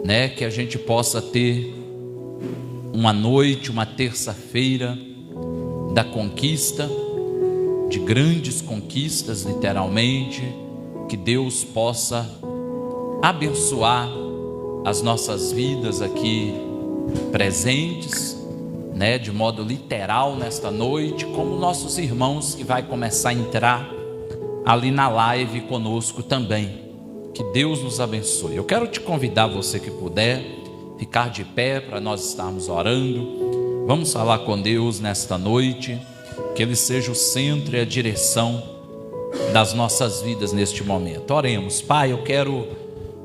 né, que a gente possa ter uma noite, uma terça-feira da conquista, de grandes conquistas, literalmente, que Deus possa abençoar as nossas vidas aqui presentes, né, de modo literal nesta noite, como nossos irmãos que vai começar a entrar ali na live conosco também. Que Deus nos abençoe. Eu quero te convidar, você que puder, ficar de pé para nós estarmos orando. Vamos falar com Deus nesta noite, que Ele seja o centro e a direção das nossas vidas neste momento. Oremos. Pai, eu quero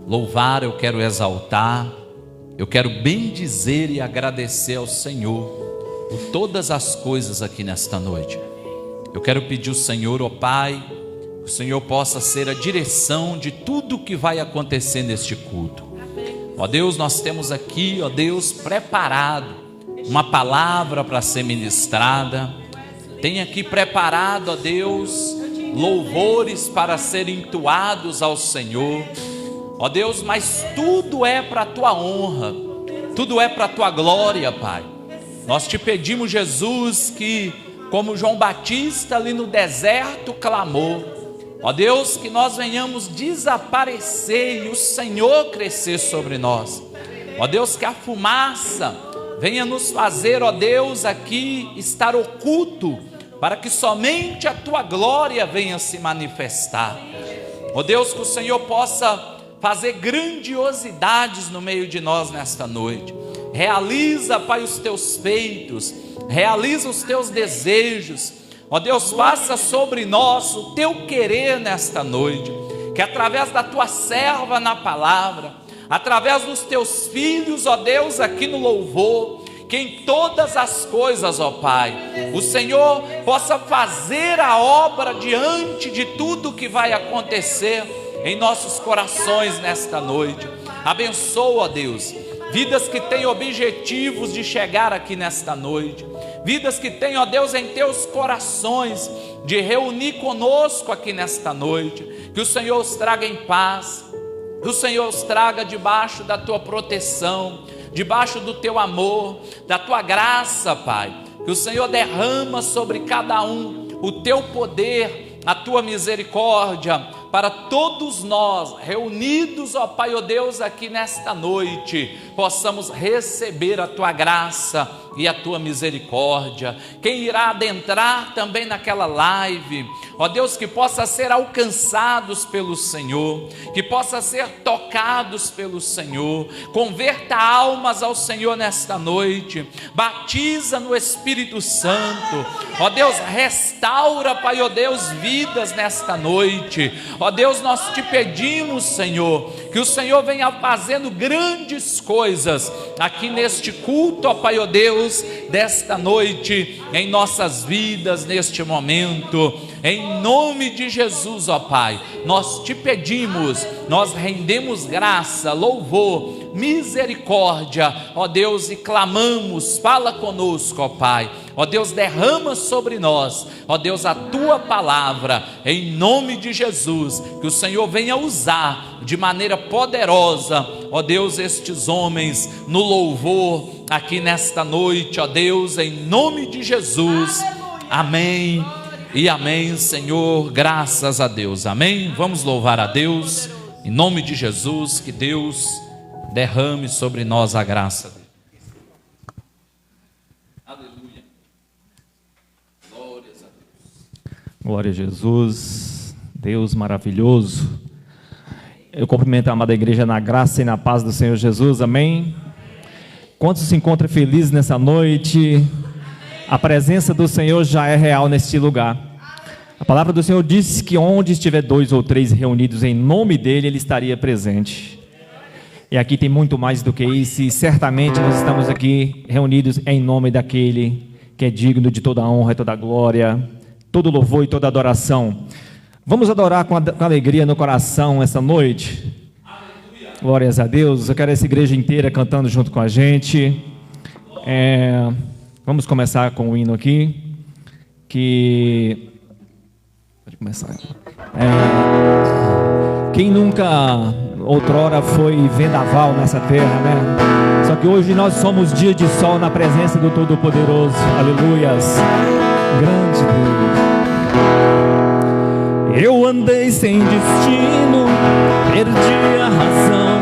louvar, eu quero exaltar, eu quero bendizer e agradecer ao Senhor por todas as coisas aqui nesta noite. Eu quero pedir ao Senhor, ó Pai, que o Senhor possa ser a direção de tudo que vai acontecer neste culto. Ó Deus, nós temos aqui, ó Deus, preparado uma palavra para ser ministrada. Tem aqui preparado, ó Deus, louvores para serem entoados ao Senhor. Ó Deus, mas tudo é para a tua honra, tudo é para a tua glória, Pai. Nós te pedimos, Jesus, que como João Batista ali no deserto clamou, ó Deus, que nós venhamos desaparecer e o Senhor crescer sobre nós. Ó Deus, que a fumaça venha nos fazer, ó Deus, aqui estar oculto, para que somente a tua glória venha se manifestar. Ó Deus, que o Senhor possa fazer grandiosidades no meio de nós nesta noite. Realiza, Pai, os teus feitos, realiza os teus desejos. Ó Deus, faça sobre nós o teu querer nesta noite, que através da tua serva na palavra, através dos teus filhos, ó Deus, aqui no louvor, que em todas as coisas, ó Pai, o Senhor possa fazer a obra diante de tudo que vai acontecer em nossos corações nesta noite. Abençoa, ó Deus, vidas que têm objetivos de chegar aqui nesta noite, vidas que têm, ó Deus, em teus corações de reunir conosco aqui nesta noite. Que o Senhor os traga em paz, que o Senhor os traga debaixo da tua proteção, debaixo do teu amor, da tua graça, Pai. Que o Senhor derrama sobre cada um o teu poder, a tua misericórdia, para todos nós reunidos, ó Pai, ó Deus, aqui nesta noite, possamos receber a tua graça e a tua misericórdia. Quem irá adentrar também naquela live, ó Deus, que possa ser alcançados pelo Senhor, que possa ser tocados pelo Senhor. Converta almas ao Senhor nesta noite, batiza no Espírito Santo, ó Deus, restaura, Pai, ó Deus, vidas nesta noite. Ó Deus, nós te pedimos, Senhor, que o Senhor venha fazendo grandes coisas aqui neste culto, ó Pai, ó Deus, desta noite, em nossas vidas, neste momento, em nome de Jesus, ó Pai, nós te pedimos, nós rendemos graça, louvor, misericórdia, ó Deus, e clamamos, fala conosco, ó Pai. Ó Deus, derrama sobre nós, ó Deus, a tua palavra, em nome de Jesus, que o Senhor venha usar de maneira poderosa, ó Deus, estes homens no louvor aqui nesta noite, ó Deus, em nome de Jesus. Amém e amém, Senhor, graças a Deus, amém. Vamos louvar a Deus, em nome de Jesus, que Deus derrame sobre nós a graça. Glória a Jesus, Deus maravilhoso. Eu cumprimento a amada igreja na graça e na paz do Senhor Jesus, amém? Quantos se encontram felizes nessa noite? A presença do Senhor já é real neste lugar. A palavra do Senhor diz que onde estiver 2 ou 3 reunidos em nome dEle, Ele estaria presente. E aqui tem muito mais do que isso, e certamente nós estamos aqui reunidos em nome daquele que é digno de toda a honra e toda a glória, todo louvor e toda adoração. Vamos adorar com alegria no coração essa noite. Glórias a Deus. Eu quero essa igreja inteira cantando junto com a gente. Vamos começar com o hino aqui. Pode começar. Quem nunca outrora foi vendaval nessa terra, né? Só que hoje nós somos dia de sol na presença do Todo-Poderoso. Aleluias. Grande Deus. Eu andei sem destino, perdi a razão.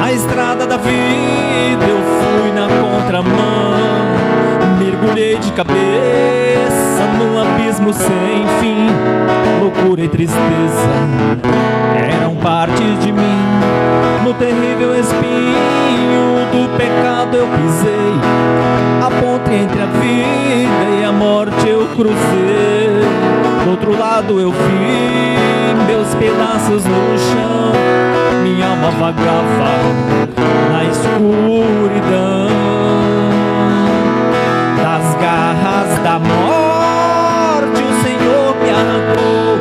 A estrada da vida eu fui na contramão. Mergulhei de cabeça num abismo sem fim. Loucura e tristeza eram parte de mim. No terrível espinho do pecado eu pisei. A ponte entre a vida e a morte eu cruzei. Do outro lado eu vi meus pedaços no chão. Minha alma vagava na escuridão. Das garras da morte o Senhor me arrancou.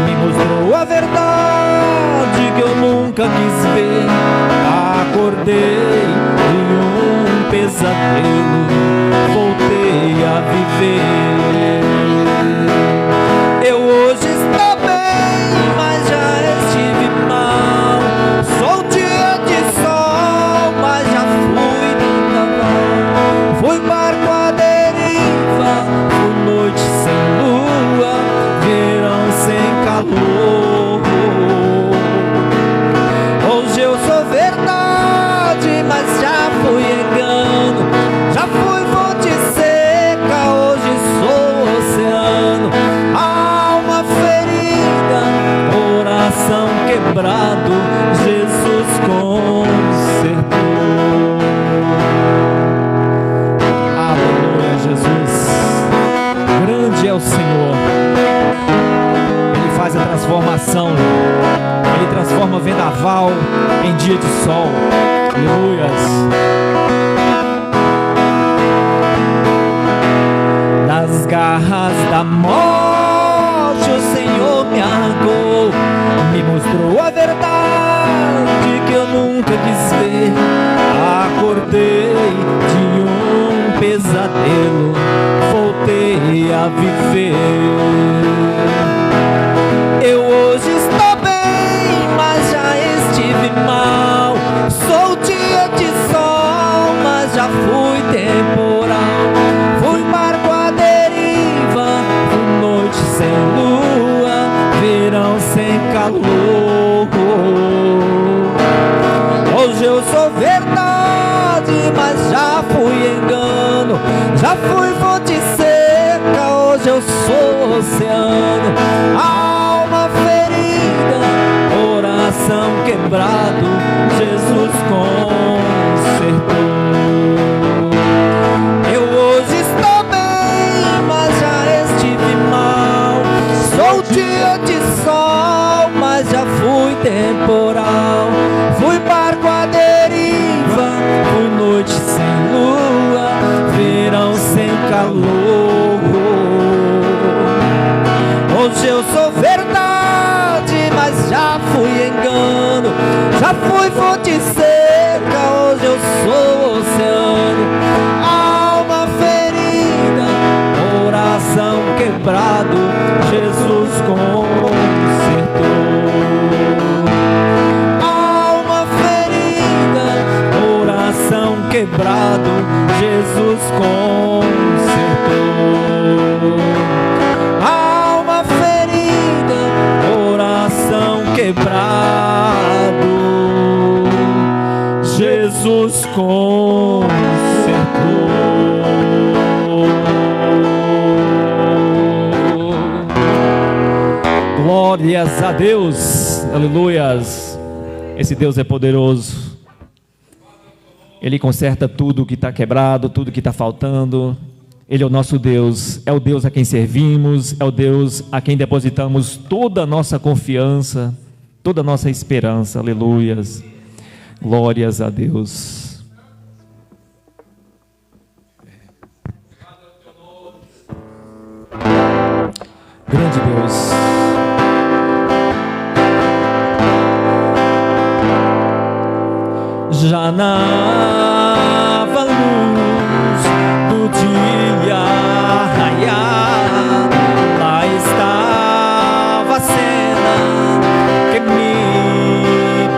Me mostrou a verdade que eu nunca quis ver. Acordei de um pesadelo, voltei a viver. Eu hoje estou bem, mas já estive mal. Sou dia de sol, mas já fui vendaval. Fui barco à deriva, fui noite sem lua, verão sem calor. Hoje eu sou verdade, mas já fui engano. Já fui fonte seca, hoje sou oceano. Alma ferida, coração quebrado, Jesus consertou. Aleluia, Jesus. Grande é o Senhor. Ele faz a transformação. Ele transforma vendaval em dia de sol. Aleluias. Das garras da morte o Senhor me arrancou. Me mostrou a verdade que eu nunca quis ver. Acordei de um pesadelo, voltei a viver. Eu hoje estou bem, mas já estive mal. Sou dia de sol, mas já fui temporal. Fui barco à deriva, fui noite sem lua, verão sem calor. Hoje eu sou verdade, mas já fui engano. Já fui fonte seca, hoje eu sou oceano. Alma ferida, coração quebrado, Jesus consertou. Eu hoje estou bem, mas já estive mal. Sou dia de sol, mas já fui temporal. Fui barco à deriva, fui noite sem lua, verão sem calor. Hoje eu sou verdade, mas já fui engano. Já fui fonte seca, hoje eu sou oceano. Alma ferida, coração quebrado, Jesus consertou. Alma ferida, coração quebrado, Jesus consertou. Alma ferida, coração quebrado, Jesus consertou. Glórias a Deus, aleluias. Esse Deus é poderoso. Ele conserta tudo que está quebrado, tudo que está faltando. Ele é o nosso Deus, é o Deus a quem servimos, é o Deus a quem depositamos toda a nossa confiança, toda a nossa esperança, aleluias. Glórias a Deus. Grande Deus. Já na luz do dia raiar, lá estava a cena que me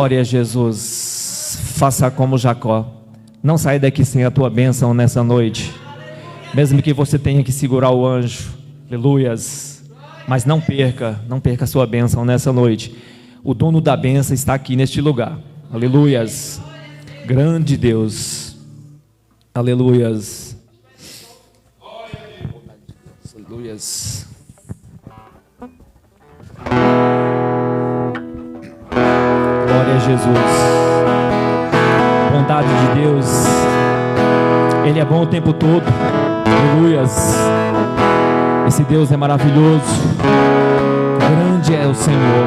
Glória a Jesus. Faça como Jacó. Não saia daqui sem a tua bênção nessa noite. Mesmo que você tenha que segurar o anjo. Aleluias. Mas não perca a sua bênção nessa noite. O dono da bênção está aqui neste lugar. Aleluias. Grande Deus. Aleluias. Aleluias. Glória a Jesus. Bondade de Deus. Ele é bom o tempo todo. Aleluias. Esse Deus é maravilhoso. Grande é o Senhor.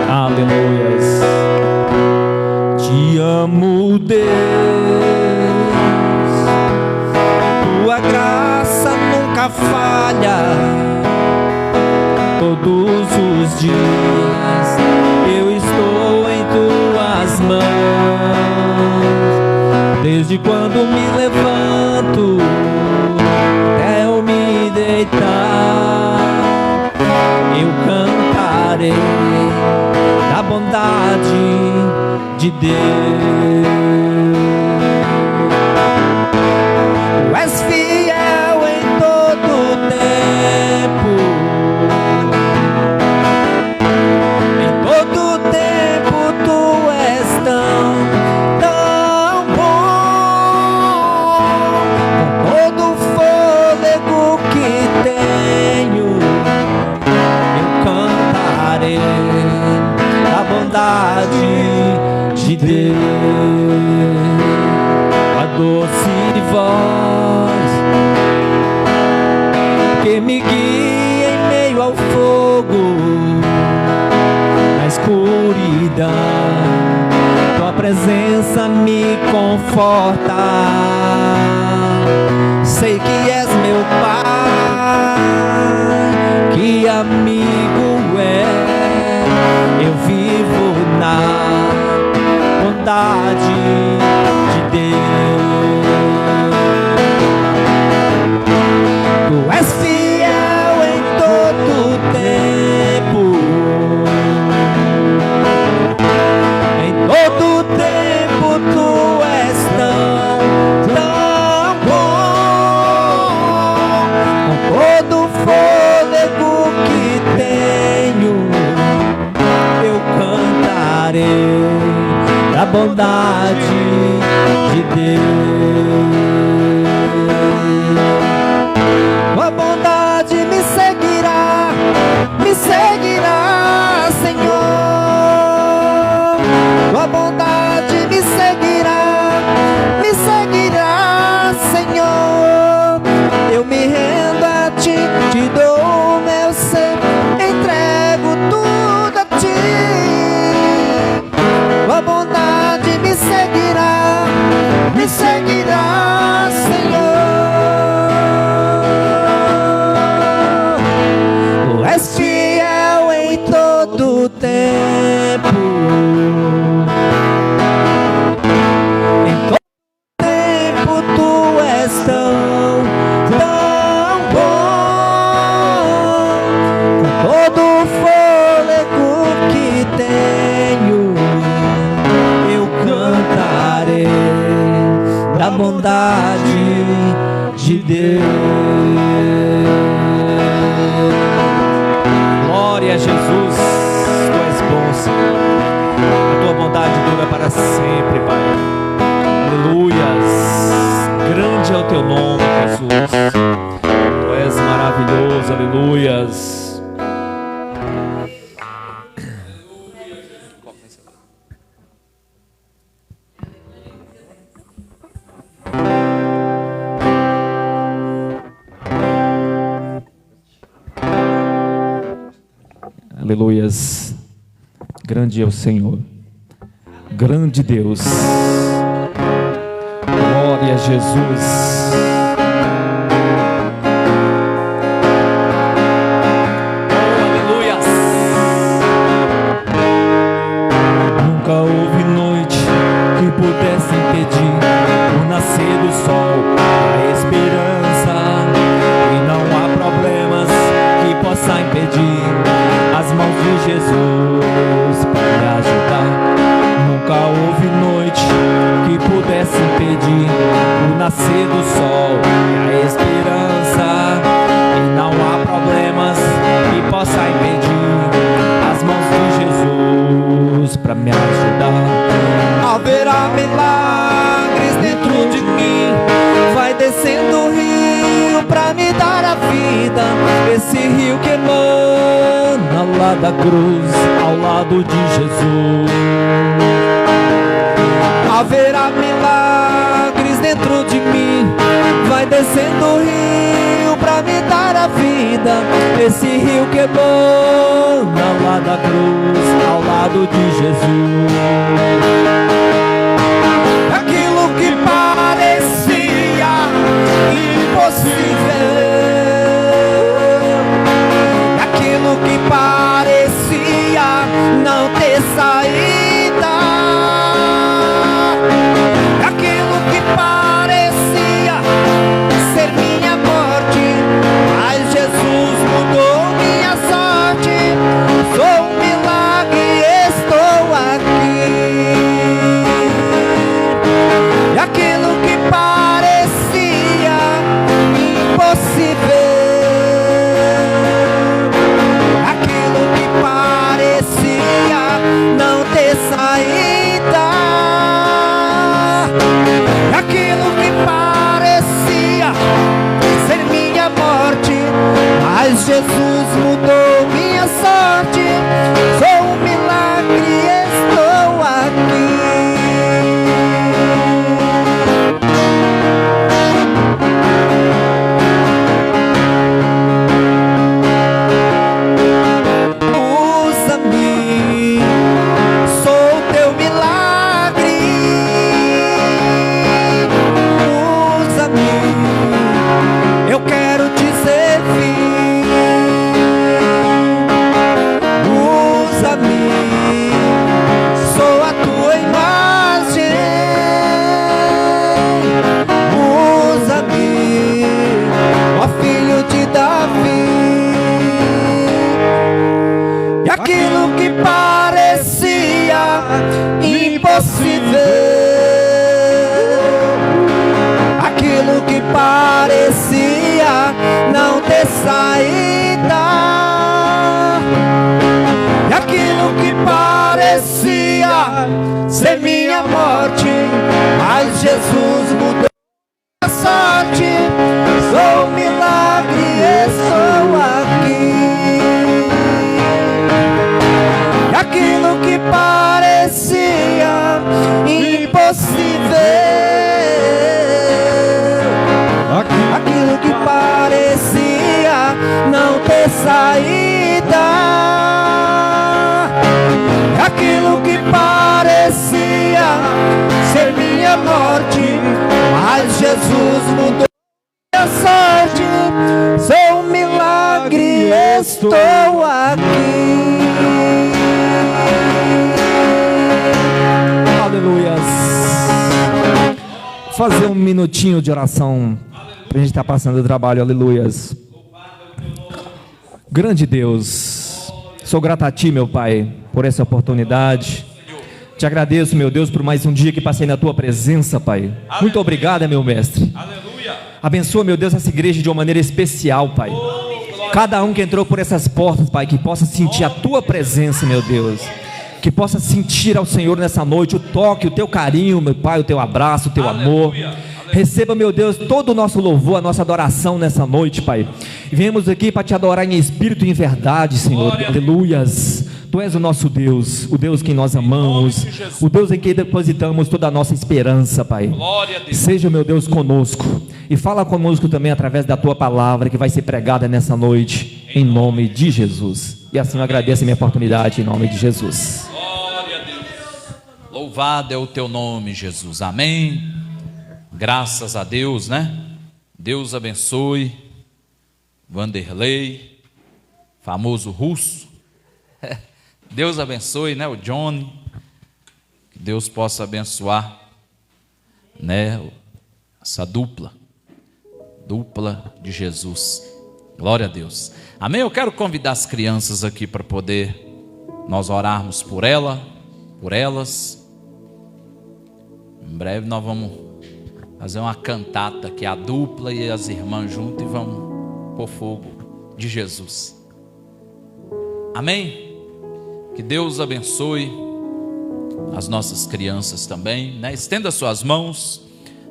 Aleluias. Te amo, Deus. Tua graça nunca falha. Todos os dias eu estou em tuas mãos. Desde quando me levanto até eu me deitar, eu cantarei da bondade de Deus. Tu és fiel em todo tempo. Em todo tempo tu és tão bom. Com todo o fôlego que tenho, eu cantarei a bondade de Deus. A doce voz que me guia em meio ao fogo, na escuridão, tua presença me conforta. Sei que és meu Pai, que amigo é. Eu vivo na bondade de Deus. Tu és fiel em todo tempo. Em todo tempo tu és tão bom. Com todo o fôlego que tenho, eu cantarei da bondade de Deus. Tua bondade me seguirá, Senhor. Tua bondade me seguirá, Senhor. Eu me rendo a ti, te dou o meu ser, entrego tudo a ti. Tua bondade me seguirá, Senhor. Tu és fiel em todo tempo. Em todo tempo tu és tão bom. Com todo o fôlego que tenho, eu cantarei da bondade de Deus. Glória a Jesus. Tu és bom, Senhor. A tua bondade dura para sempre, Pai. Aleluias. Grande é o teu nome, Jesus. Tu és maravilhoso. Aleluias. Aleluias. Grande é o Senhor. Grande Deus. Glória a Jesus. Aleluias. Nunca houve noite que pudesse impedir o nascer do sol, a esperança. E não há problemas que possa impedir as mãos de Jesus para me ajudar. pra me dar a vida. Esse rio que emana lá da cruz, ao lado de Jesus. Haverá milagres dentro de mim. Vai descendo o rio pra me dar a vida. Esse rio que emana lá da cruz, ao lado de Jesus. Aquilo que parecia impossível, aquilo que parecia não ter saída, aquilo que parecia ser minha morte, mas Jesus mudou minha sorte. Sou um milagre, estou aqui. E aquilo que parecia impossível, aquilo que parecia não ter saída, aquilo que parecia ser minha morte, mas Jesus mudou minha sorte. Sou um milagre, estou aqui. Usa-me, sou teu milagre. Usa-me, eu quero te servir. Usa-me, sou a tua imagem. Usa-me, ó filho de Davi. E aquilo que parecia impossível, aquilo que parecia não ter saída, e aquilo que parecia ser minha morte, mas Jesus mudou a sorte. Sou um milagre, estou aqui. E aquilo que parecia impossível, aquilo que parecia não ter saída, aquilo que parecia ser minha morte, mas Jesus mudou minha sorte. Sou um milagre, estou aqui. Aleluias. Fazer um minutinho de oração pra gente estar passando o trabalho. Aleluias. Grande Deus, sou grato a Ti, meu Pai, por essa oportunidade. Te agradeço, meu Deus, por mais um dia que passei na Tua presença, Pai. Muito obrigado, meu Mestre. Abençoa, meu Deus, essa igreja de uma maneira especial, Pai. Cada um que entrou por essas portas, Pai, que possa sentir a Tua presença, meu Deus. Que possa sentir ao Senhor nessa noite o toque, o Teu carinho, meu Pai, o Teu abraço, o Teu amor. Receba, meu Deus, todo o nosso louvor, a nossa adoração nessa noite, Pai. E viemos aqui para Te adorar em espírito e em verdade, Senhor. Aleluias. Tu és o nosso Deus, o Deus que nós amamos, o Deus em quem depositamos toda a nossa esperança, Pai. Seja, meu Deus, conosco e fala conosco também através da Tua palavra que vai ser pregada nessa noite, em nome de Jesus. E assim eu agradeço a minha oportunidade em nome de Jesus. Glória a Deus. Louvado é o Teu nome, Jesus. Amém. Graças a Deus, né? Deus abençoe Vanderlei, famoso russo. Deus abençoe, né, o Johnny. Que Deus possa abençoar, né, essa dupla de Jesus. Glória a Deus. Amém? Eu quero convidar as crianças aqui para poder nós orarmos por elas. Em breve nós vamos fazer uma cantata que a dupla e as irmãs juntas e vamos pôr fogo de Jesus. Amém? Que Deus abençoe as nossas crianças também, né? Estenda suas mãos.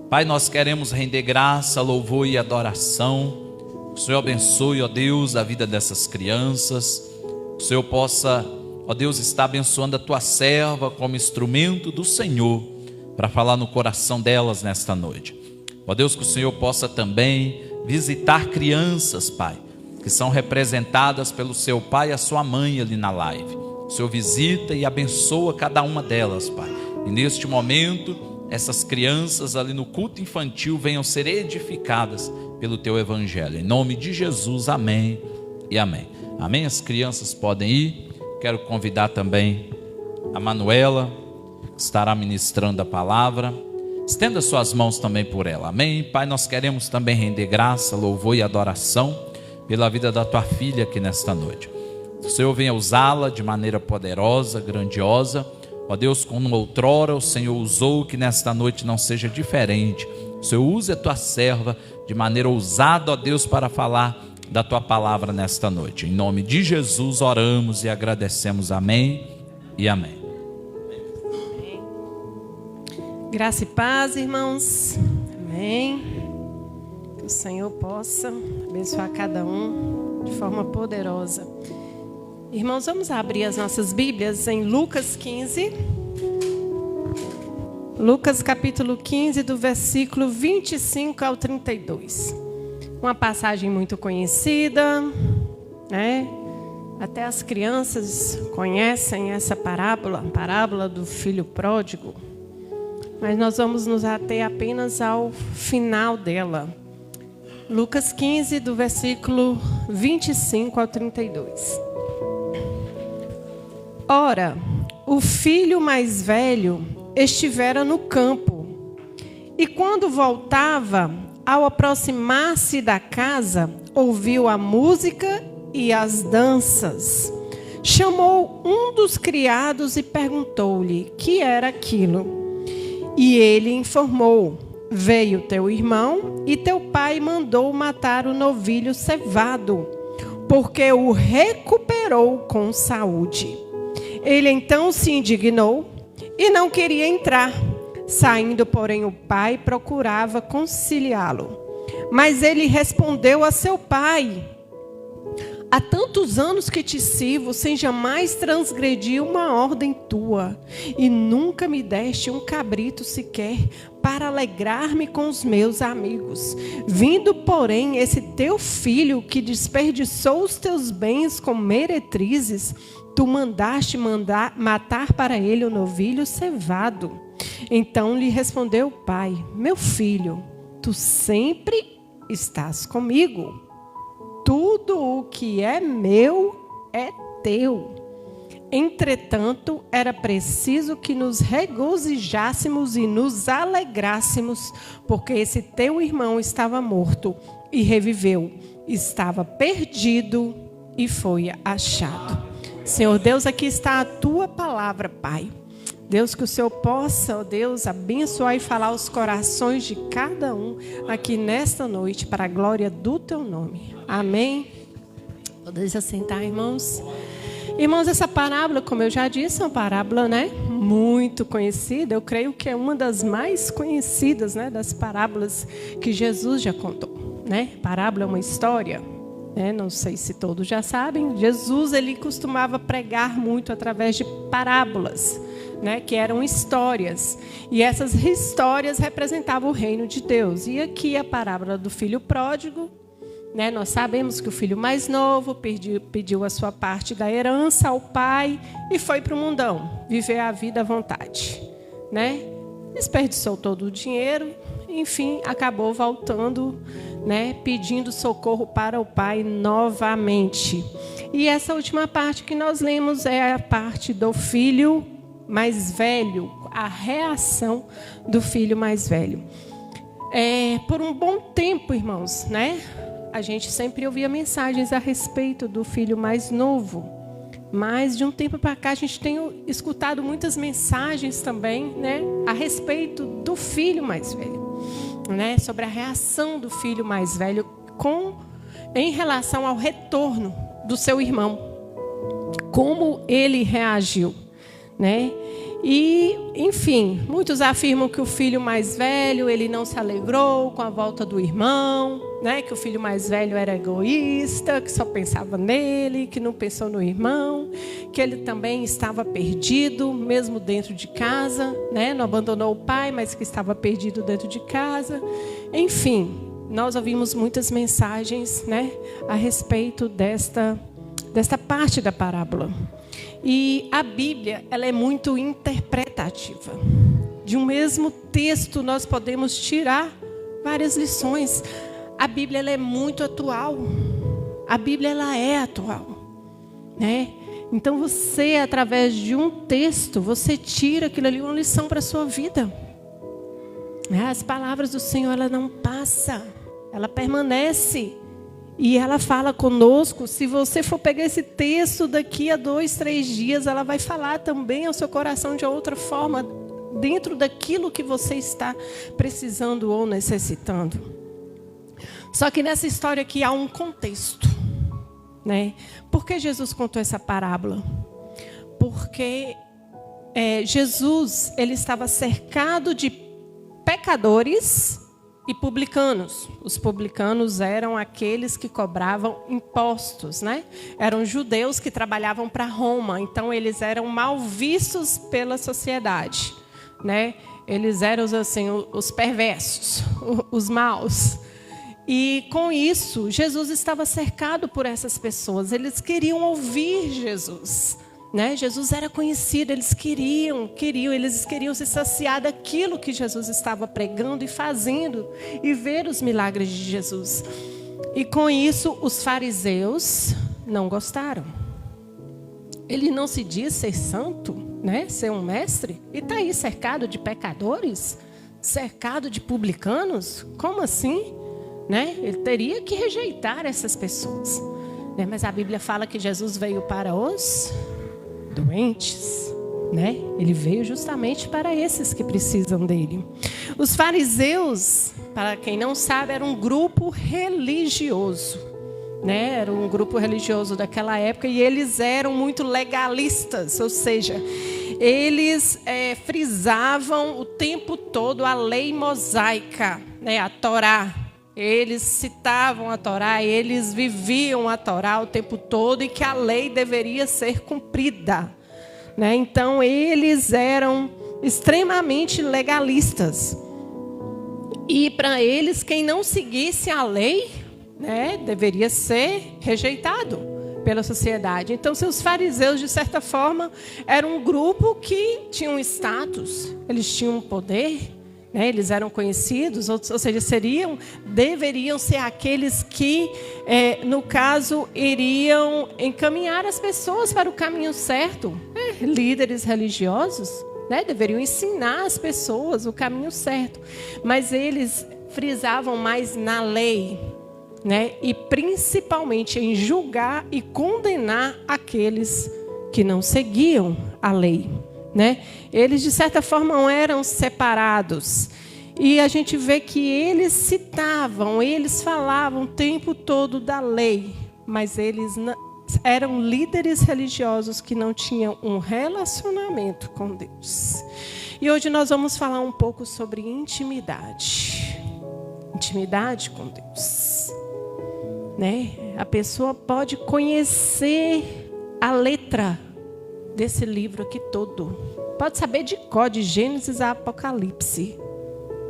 Pai, nós queremos render graça, louvor e adoração o Senhor abençoe, ó Deus, a vida dessas crianças. Que o Senhor possa, ó Deus, estar abençoando a tua serva como instrumento do Senhor para falar no coração delas nesta noite. Ó Deus, que o Senhor possa também visitar crianças, Pai, que são representadas pelo seu pai e a sua mãe ali na live. O Senhor visita e abençoa cada uma delas, Pai. E neste momento, essas crianças ali no culto infantil venham ser edificadas pelo teu evangelho. Em nome de Jesus, amém e amém. Amém? As crianças podem ir. Quero convidar também a Manuela, que estará ministrando a palavra. Estenda suas mãos também por ela. Amém? Pai, nós queremos também render graça, louvor e adoração pela vida da tua filha aqui nesta noite. O Senhor venha usá-la de maneira poderosa, grandiosa. Ó Deus, como outrora o Senhor usou, que nesta noite não seja diferente. O Senhor use a tua serva de maneira ousada, ó Deus, para falar da tua palavra nesta noite. Em nome de Jesus oramos e agradecemos. Amém e amém. Graça e paz, irmãos. Amém. Que o Senhor possa abençoar cada um de forma poderosa. Irmãos, vamos abrir as nossas Bíblias em Lucas 15. Lucas capítulo 15, do versículo 25 ao 32. Uma passagem muito conhecida, né? Até as crianças conhecem essa parábola, a parábola do filho pródigo. Mas nós vamos nos ater apenas ao final dela. Lucas 15, do versículo 25 ao 32. Ora, o filho mais velho estivera no campo, e quando voltava, ao aproximar-se da casa, ouviu a música e as danças. Chamou um dos criados e perguntou-lhe que era aquilo. E ele informou: veio teu irmão e teu pai mandou matar o novilho cevado, porque o recuperou com saúde. Ele então se indignou e não queria entrar. Saindo, porém, o pai procurava conciliá-lo. Mas ele respondeu a seu pai: há tantos anos que te sirvo, sem jamais transgredir uma ordem tua, e nunca me deste um cabrito sequer para alegrar-me com os meus amigos. Vindo, porém, esse teu filho que desperdiçou os teus bens com meretrizes, tu mandaste matar para ele o novilho cevado. Então lhe respondeu o pai: meu filho, tu sempre estás comigo. Tudo o que é meu é teu. Entretanto, era preciso que nos regozijássemos e nos alegrássemos, porque esse teu irmão estava morto e reviveu, estava perdido e foi achado. Senhor Deus, aqui está a tua palavra, Pai. Deus, que o Senhor possa, ó Deus, abençoar e falar aos corações de cada um aqui nesta noite, para a glória do teu nome. Amém? Podemos assentar, irmãos? Irmãos, essa parábola, como eu já disse, é uma parábola, né, muito conhecida. Eu creio que é uma das mais conhecidas, né, das parábolas que Jesus já contou, né? Parábola é uma história, né? Não sei se todos já sabem. Jesus, ele costumava pregar muito através de parábolas, né, que eram histórias, e essas histórias representavam o reino de Deus. E aqui a parábola do filho pródigo, né, nós sabemos que o filho mais novo pediu a sua parte da herança ao pai e foi para o mundão, viver a vida à vontade, né? Desperdiçou todo o dinheiro, enfim, acabou voltando, né, pedindo socorro para o pai novamente. E essa última parte que nós lemos é a parte do filho mais velho, a reação do filho mais velho. Por um bom tempo, irmãos, né, a gente sempre ouvia mensagens a respeito do filho mais novo. Mas de um tempo para cá a gente tem escutado muitas mensagens também, né, a respeito do filho mais velho, né, sobre a reação do filho mais velho em relação ao retorno do seu irmão, como ele reagiu, né? E, enfim, muitos afirmam que o filho mais velho, ele não se alegrou com a volta do irmão, né? Que o filho mais velho era egoísta, que só pensava nele, que não pensou no irmão, que ele também estava perdido, mesmo dentro de casa, né? Não abandonou o pai, mas que estava perdido dentro de casa. Enfim, nós ouvimos muitas mensagens, né, a respeito desta parte da parábola. E a Bíblia, ela é muito interpretativa. De um mesmo texto nós podemos tirar várias lições. A Bíblia, ela é muito atual. A Bíblia, ela é atual, né? Então você, através de um texto, você tira aquilo ali, uma lição para a sua vida. As palavras do Senhor, ela não passa, ela permanece. E ela fala conosco. Se você for pegar esse texto daqui a 2, 3 dias, ela vai falar também ao seu coração de outra forma, dentro daquilo que você está precisando ou necessitando. Só que nessa história aqui há um contexto, né? Por que Jesus contou essa parábola? Porque Jesus, ele estava cercado de pecadores e publicanos. Os publicanos eram aqueles que cobravam impostos, né? Eram judeus que trabalhavam para Roma, então eles eram mal vistos pela sociedade, né? Eles eram assim, os perversos, os maus. E com isso, Jesus estava cercado por essas pessoas. Eles queriam ouvir Jesus, né? Jesus era conhecido, eles queriam se saciar daquilo que Jesus estava pregando e fazendo e ver os milagres de Jesus. E com isso, os fariseus não gostaram. Ele não se diz ser santo, né? Ser um mestre, e está aí cercado de pecadores, cercado de publicanos. Como assim? Né? Ele teria que rejeitar essas pessoas, né? Mas a Bíblia fala que Jesus veio para os doentes, né? Ele veio justamente para esses que precisam dele. Os fariseus, para quem não sabe, era um grupo religioso, né? Era um grupo religioso daquela época, e eles eram muito legalistas, ou seja, eles frisavam o tempo todo a lei mosaica, né? A Torá. Eles citavam a Torá, eles viviam a Torá o tempo todo, e que a lei deveria ser cumprida, né? Então, eles eram extremamente legalistas. E para eles, quem não seguisse a lei, né, deveria ser rejeitado pela sociedade. Então, seus fariseus, de certa forma, eram um grupo que tinha um status, eles tinham um poder, né? Eles eram conhecidos, ou seja, deveriam ser aqueles que, no caso, iriam encaminhar as pessoas para o caminho certo. Líderes religiosos, né? Deveriam ensinar as pessoas o caminho certo. Mas eles frisavam mais na lei, né? E principalmente em julgar e condenar aqueles que não seguiam a lei, né? Eles, de certa forma, eram separados. E a gente vê que eles falavam o tempo todo da lei, mas eles eram líderes religiosos que não tinham um relacionamento com Deus. E hoje nós vamos falar um pouco sobre intimidade. Intimidade com Deus, né? A pessoa pode conhecer a letra desse livro aqui todo. Pode saber de cor, de Gênesis a Apocalipse.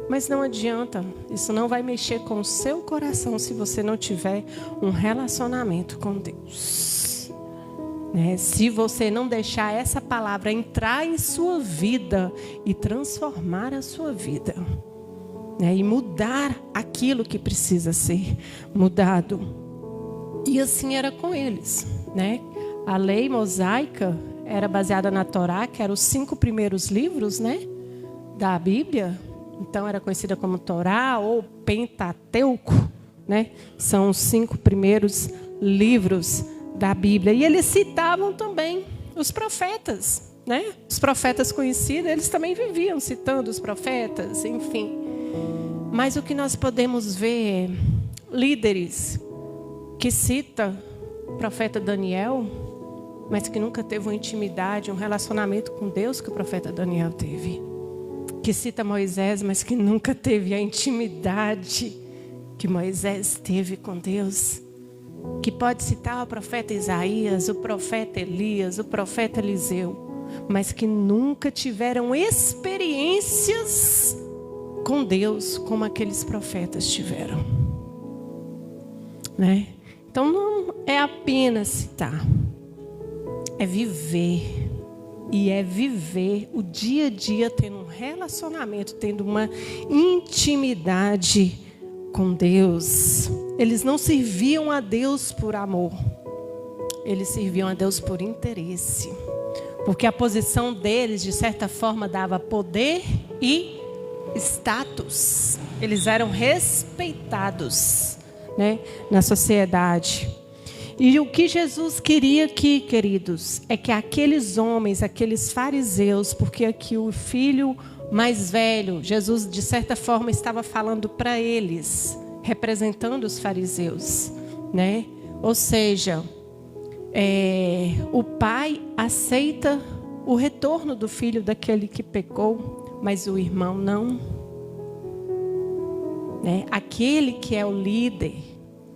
Mas não adianta. Isso não vai mexer com o seu coração se você não tiver um relacionamento com Deus, né? Se você não deixar essa palavra entrar em sua vida e transformar a sua vida, né? E mudar aquilo que precisa ser mudado. E assim era com eles, né? A lei mosaica era baseada na Torá, que eram os 5 primeiros livros, né, da Bíblia. Então era conhecida como Torá ou Pentateuco, né? São os 5 primeiros livros da Bíblia. E eles citavam também os profetas, né? Os profetas conhecidos, eles também viviam citando os profetas, enfim. Mas o que nós podemos ver é líderes que citam o profeta Daniel, mas que nunca teve uma intimidade, um relacionamento com Deus que o profeta Daniel teve. Que cita Moisés, mas que nunca teve a intimidade que Moisés teve com Deus. Que pode citar o profeta Isaías, o profeta Elias, o profeta Eliseu, mas que nunca tiveram experiências com Deus como aqueles profetas tiveram, né? Então não é apenas citar, é viver. E é viver o dia a dia tendo um relacionamento, tendo uma intimidade com Deus. Eles não serviam a Deus por amor. Eles serviam a Deus por interesse. Porque a posição deles, de certa forma, dava poder e status. Eles eram respeitados, né, na sociedade. E o que Jesus queria aqui, queridos, é que aqueles homens, aqueles fariseus, porque aqui o filho mais velho, Jesus, de certa forma, estava falando para eles, representando os fariseus, né? Ou seja, o pai aceita o retorno do filho daquele que pecou, mas o irmão não. Né? Aquele que é o líder,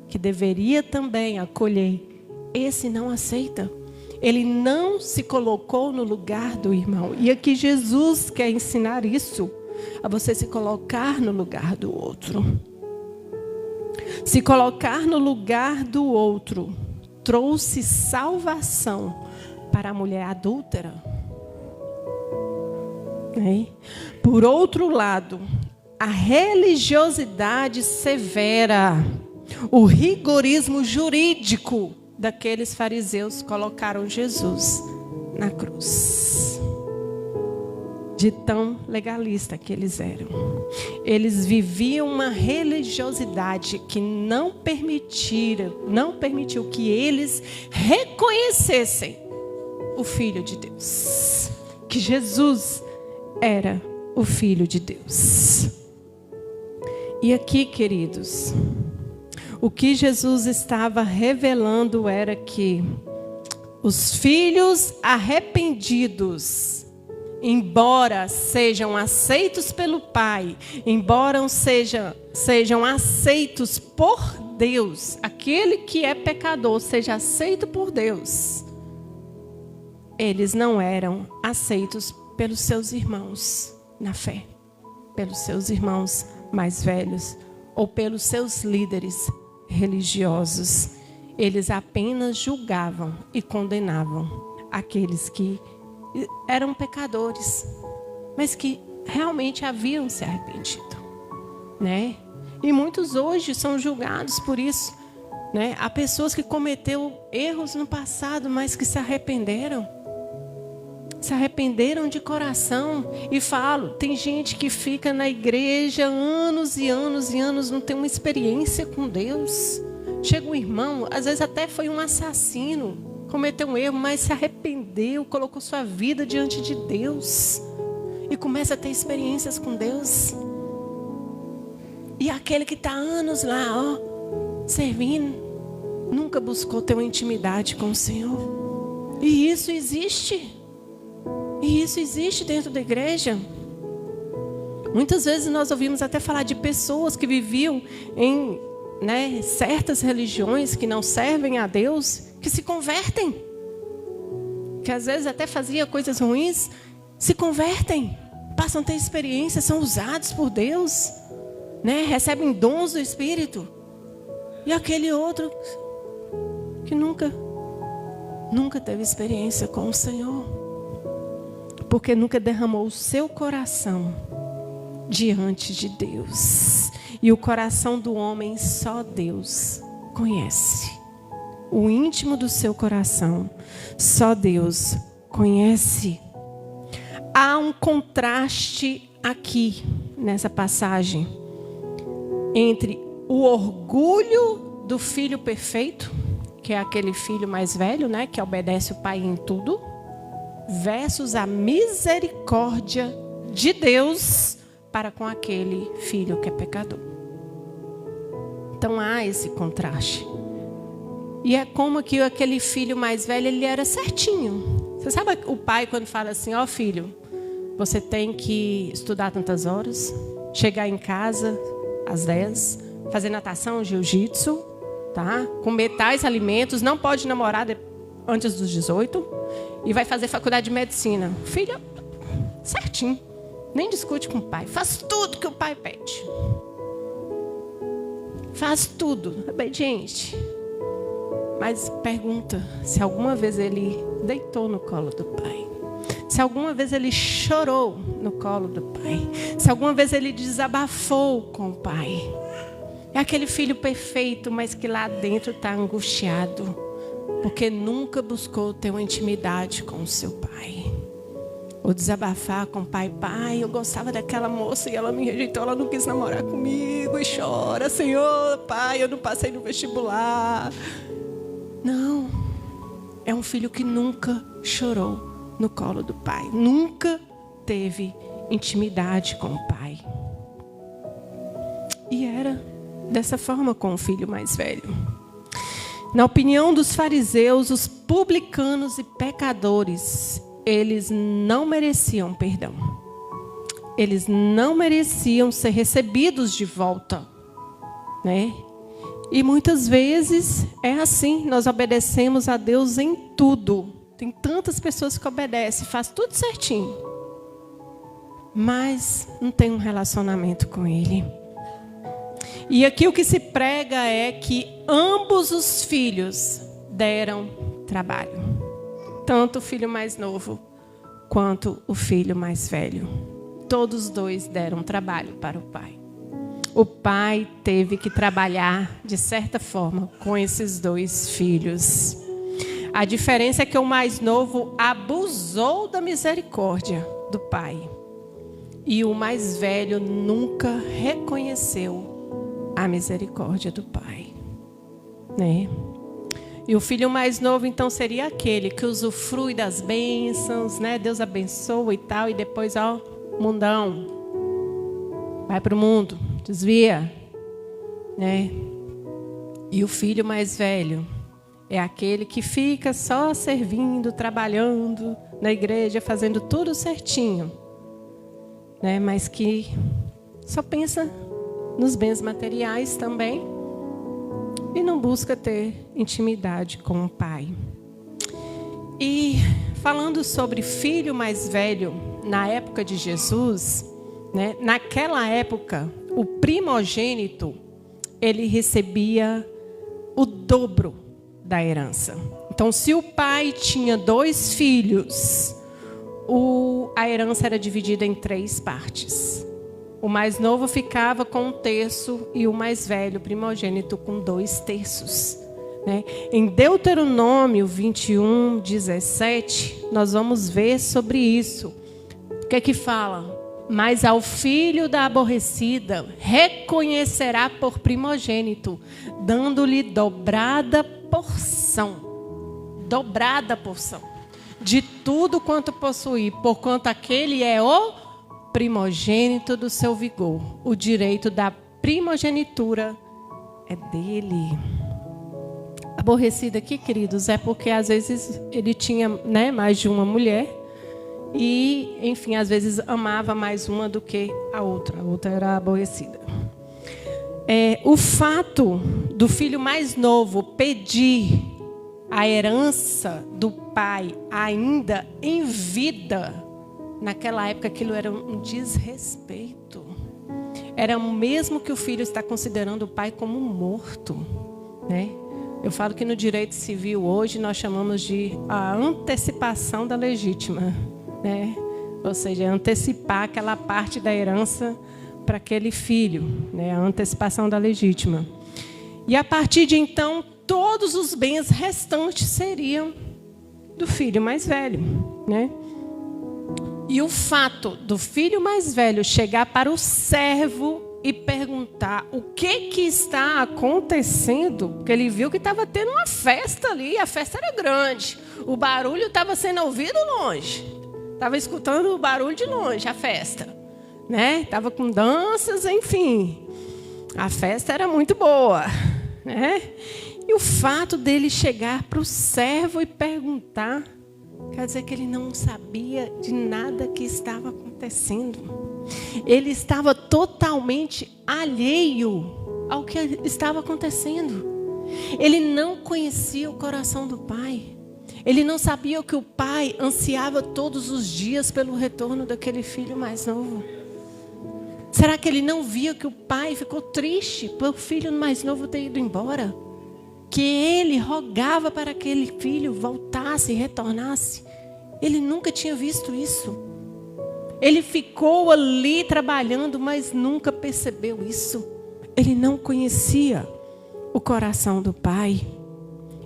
que deveria também acolher, esse não aceita. Ele não se colocou no lugar do irmão. E aqui Jesus quer ensinar isso, a você se colocar no lugar do outro. Se colocar no lugar do outro trouxe salvação para a mulher adúltera. Por outro lado, a religiosidade severa, o rigorismo jurídico daqueles fariseus colocaram Jesus na cruz. De tão legalista que eles eram. Eles viviam uma religiosidade que não permitiu que eles reconhecessem o Filho de Deus. Que Jesus era o Filho de Deus. E aqui, queridos, o que Jesus estava revelando era que os filhos arrependidos, embora sejam aceitos pelo Pai, embora sejam aceitos por Deus, aquele que é pecador seja aceito por Deus, eles não eram aceitos pelos seus irmãos na fé, pelos seus irmãos mais velhos ou pelos seus líderes religiosos. Eles apenas julgavam e condenavam aqueles que eram pecadores, mas que realmente haviam se arrependido, né? E muitos hoje são julgados por isso, né? Há pessoas que cometeram erros no passado, mas que se arrependeram de coração. E falo, tem gente que fica na igreja anos e anos e anos, não tem uma experiência com Deus. Chega um irmão, às vezes até foi um assassino, cometeu um erro, mas se arrependeu, colocou sua vida diante de Deus e começa a ter experiências com Deus. E aquele que está anos lá, servindo, nunca buscou ter uma intimidade com o Senhor. E isso existe. E isso existe dentro da igreja. Muitas vezes nós ouvimos até falar de pessoas que viviam em certas religiões que não servem a Deus, que se convertem. Que às vezes até fazia coisas ruins, se convertem, passam a ter experiências, são usados por Deus, recebem dons do Espírito. E aquele outro que nunca teve experiência com o Senhor, porque nunca derramou o seu coração diante de Deus. E o coração do homem só Deus conhece. O íntimo do seu coração só Deus conhece. Há um contraste aqui nessa passagem entre o orgulho do filho perfeito, que é aquele filho mais velho, que obedece o pai em tudo, versus a misericórdia de Deus para com aquele filho que é pecador. Então há esse contraste. E é como que aquele filho mais velho, ele era certinho. Você sabe o pai quando fala assim, ó filho, você tem que estudar tantas horas, chegar em casa às 10, fazer natação, jiu-jitsu, tá? Comer tais alimentos, não pode namorar antes dos 18 e vai fazer faculdade de medicina. Filho, certinho, nem discute com o pai, faz tudo que o pai pede. Faz tudo, obediente. Mas pergunta se alguma vez ele deitou no colo do pai. Se alguma vez ele chorou no colo do pai. Se alguma vez ele desabafou com o pai. É aquele filho perfeito, mas que lá dentro está angustiado. Porque nunca buscou ter uma intimidade com o seu pai. Ou desabafar com o pai. Pai, eu gostava daquela moça e ela me rejeitou. Ela não quis namorar comigo. E chora, Senhor, pai, eu não passei no vestibular. Não. É um filho que nunca chorou no colo do pai. Nunca teve intimidade com o pai. E era dessa forma com o filho mais velho. Na opinião dos fariseus, os publicanos e pecadores, eles não mereciam perdão. Eles não mereciam ser recebidos de volta, né? E muitas vezes é assim, nós obedecemos a Deus em tudo. Tem tantas pessoas que obedecem, faz tudo certinho, mas não tem um relacionamento com Ele. E aqui o que se prega é que ambos os filhos deram trabalho. Tanto o filho mais novo quanto o filho mais velho. Todos os dois deram trabalho para o pai. O pai teve que trabalhar, de certa forma, com esses dois filhos. A diferença é que o mais novo abusou da misericórdia do pai. E o mais velho nunca reconheceu a misericórdia do pai, né? E o filho mais novo, então, seria aquele que usufrui das bênçãos, né? Deus abençoa e tal, e depois, ó, mundão. Vai para o mundo, desvia, né? E o filho mais velho é aquele que fica só servindo, trabalhando na igreja, fazendo tudo certinho, né? Mas que só pensa nos bens materiais também e não busca ter intimidade com o pai. E falando sobre filho mais velho, na época de Jesus, né? Naquela época, o primogênito, ele recebia o dobro da herança. Então, se o pai tinha 2 filhos, a herança era dividida em 3 partes. O mais novo ficava com 1/3 e o mais velho, primogênito, com 2/3. Né? Em Deuteronômio 21, 17, nós vamos ver sobre isso. O que é que fala? Mas ao filho da aborrecida reconhecerá por primogênito, dando-lhe dobrada porção de tudo quanto possuir, porquanto aquele é o primogênito do seu vigor. O direito da primogenitura é dele. Aborrecida aqui, queridos, é porque às vezes ele tinha, né, mais de uma mulher e, enfim, às vezes amava mais uma do que a outra era aborrecida. O fato do filho mais novo pedir a herança do pai ainda em vida, naquela época aquilo era um desrespeito. Era o mesmo que o filho está considerando o pai como morto, né? Eu falo que no direito civil hoje nós chamamos de a antecipação da legítima, né? Ou seja, antecipar aquela parte da herança para aquele filho, né? A antecipação da legítima. E a partir de então, todos os bens restantes seriam do filho mais velho, né? E o fato do filho mais velho chegar para o servo e perguntar o que está acontecendo, porque ele viu que estava tendo uma festa ali, a festa era grande, o barulho estava sendo ouvido longe, estava escutando o barulho de longe, a festa, né? Estava com danças, enfim, a festa era muito boa, né? E o fato dele chegar para o servo e perguntar, quer dizer que ele não sabia de nada que estava acontecendo. Ele estava totalmente alheio ao que estava acontecendo. Ele não conhecia o coração do Pai. Ele não sabia que o Pai ansiava todos os dias pelo retorno daquele filho mais novo. Será que ele não via que o Pai ficou triste por o filho mais novo ter ido embora? Que ele rogava para que aquele filho voltasse e retornasse. Ele nunca tinha visto isso. Ele ficou ali trabalhando, mas nunca percebeu isso. Ele não conhecia o coração do Pai.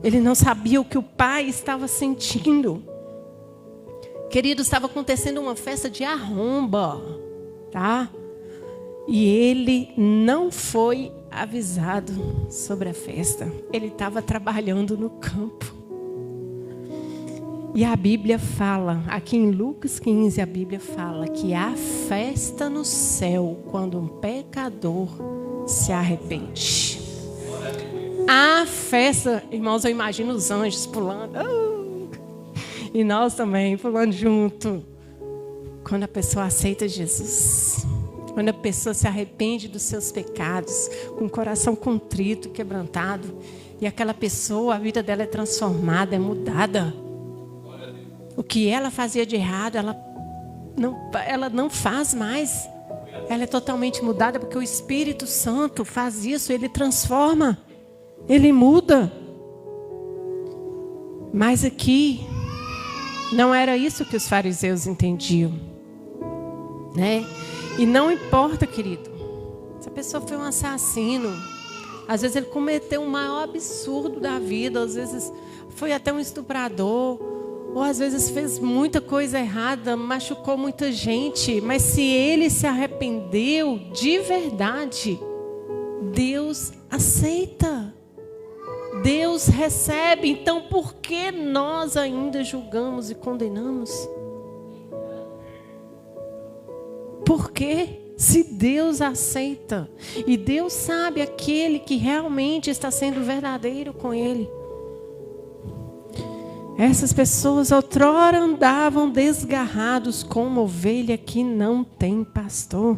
Ele não sabia o que o Pai estava sentindo. Querido, estava acontecendo uma festa de arromba, tá? E ele não foi avisado sobre a festa. Ele estava trabalhando no campo. E a Bíblia fala, aqui em Lucas 15, a Bíblia fala que há festa no céu quando um pecador se arrepende. Há festa, irmãos, eu imagino os anjos pulando. E nós também pulando junto. Quando a pessoa aceita Jesus. Quando a pessoa se arrepende dos seus pecados, com o coração contrito, quebrantado, e aquela pessoa, a vida dela é transformada, é mudada. O que ela fazia de errado, ela não faz mais. Ela é totalmente mudada, porque o Espírito Santo faz isso, ele transforma, ele muda. Mas aqui, não era isso que os fariseus entendiam, né? E não importa, querido, se a pessoa foi um assassino, às vezes ele cometeu o maior absurdo da vida, às vezes foi até um estuprador, ou às vezes fez muita coisa errada, machucou muita gente, mas se ele se arrependeu de verdade, Deus aceita, Deus recebe. Então por que nós ainda julgamos e condenamos? Por quê? Se Deus aceita, e Deus sabe aquele que realmente está sendo verdadeiro com Ele. Essas pessoas outrora andavam desgarrados como uma ovelha que não tem pastor.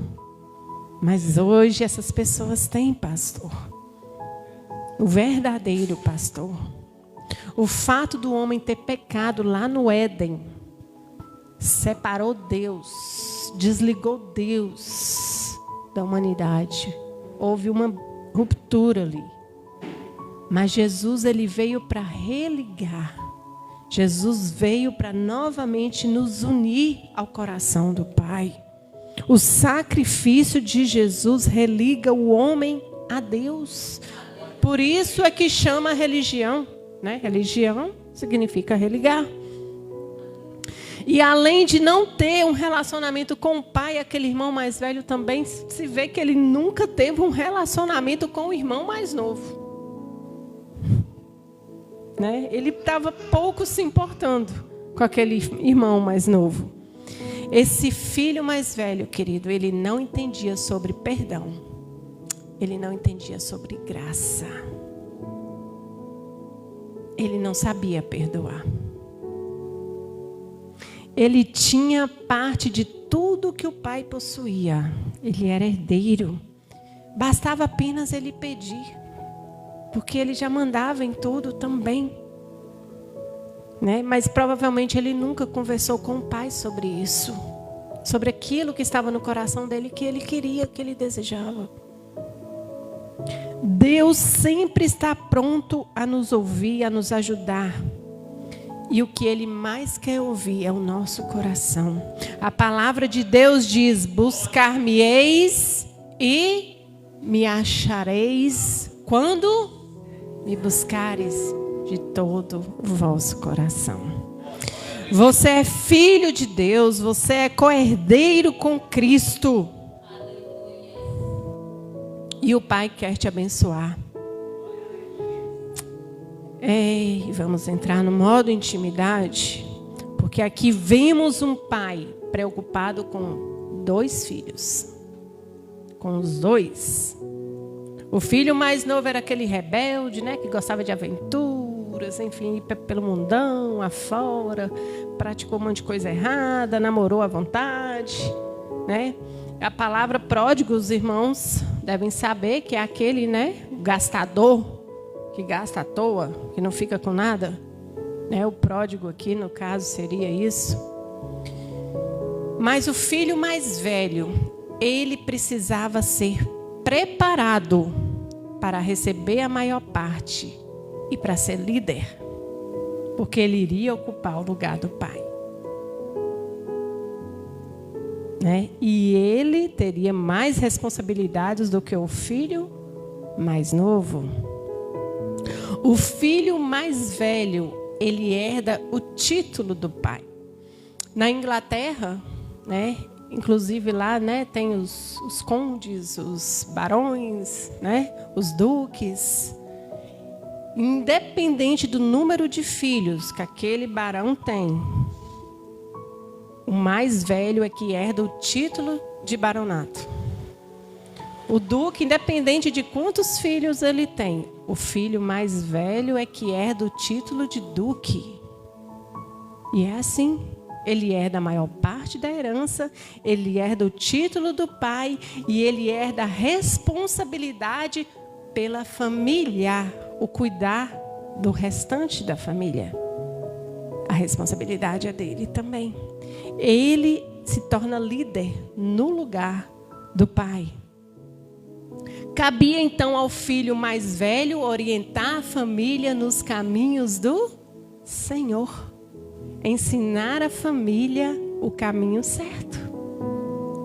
Mas hoje essas pessoas têm pastor. O verdadeiro pastor. O fato do homem ter pecado lá no Éden separou Deus, desligou Deus da humanidade. Houve uma ruptura ali. Mas Jesus, ele veio para religar. Jesus veio para novamente nos unir ao coração do Pai. O sacrifício de Jesus religa o homem a Deus. Por isso é que chama religião, né? Religião significa religar. E além de não ter um relacionamento com o pai, aquele irmão mais velho também se vê que ele nunca teve um relacionamento com o irmão mais novo. Né? Ele estava pouco se importando com aquele irmão mais novo. Esse filho mais velho, querido, ele não entendia sobre perdão. Ele não entendia sobre graça. Ele não sabia perdoar. Ele tinha parte de tudo que o pai possuía. Ele era herdeiro. Bastava apenas ele pedir. Porque ele já mandava em tudo também. Né? Mas provavelmente ele nunca conversou com o pai sobre isso. Sobre aquilo que estava no coração dele, que ele queria, que ele desejava. Deus sempre está pronto a nos ouvir, a nos ajudar. E o que Ele mais quer ouvir é o nosso coração. A palavra de Deus diz: buscar-me-eis e me achareis quando me buscares de todo o vosso coração. Você é filho de Deus, você é co-herdeiro com Cristo. E o Pai quer te abençoar. Vamos entrar no modo intimidade, porque aqui vemos um pai preocupado com 2 filhos. Com os 2. O filho mais novo era aquele rebelde, né, que gostava de aventuras, enfim, ir pelo mundão, afora, praticou um monte de coisa errada, namorou à vontade, né? A palavra pródigo, os irmãos devem saber que é aquele, né, gastador, que gasta à toa, que não fica com nada. Né? O pródigo aqui, no caso, seria isso. Mas o filho mais velho, ele precisava ser preparado para receber a maior parte e para ser líder, porque ele iria ocupar o lugar do pai. Né? E ele teria mais responsabilidades do que o filho mais novo. O filho mais velho, ele herda o título do pai. Na Inglaterra, né, inclusive lá, né, tem os condes, os barões, né, os duques. Independente do número de filhos que aquele barão tem, o mais velho é que herda o título de baronato. O duque, independente de quantos filhos ele tem, o filho mais velho é que herda o título de duque. E é assim. Ele herda a maior parte da herança, ele herda o título do pai e ele herda a responsabilidade pela família, o cuidar do restante da família. A responsabilidade é dele também. Ele se torna líder no lugar do pai. Cabia então ao filho mais velho orientar a família nos caminhos do Senhor. Ensinar a família o caminho certo.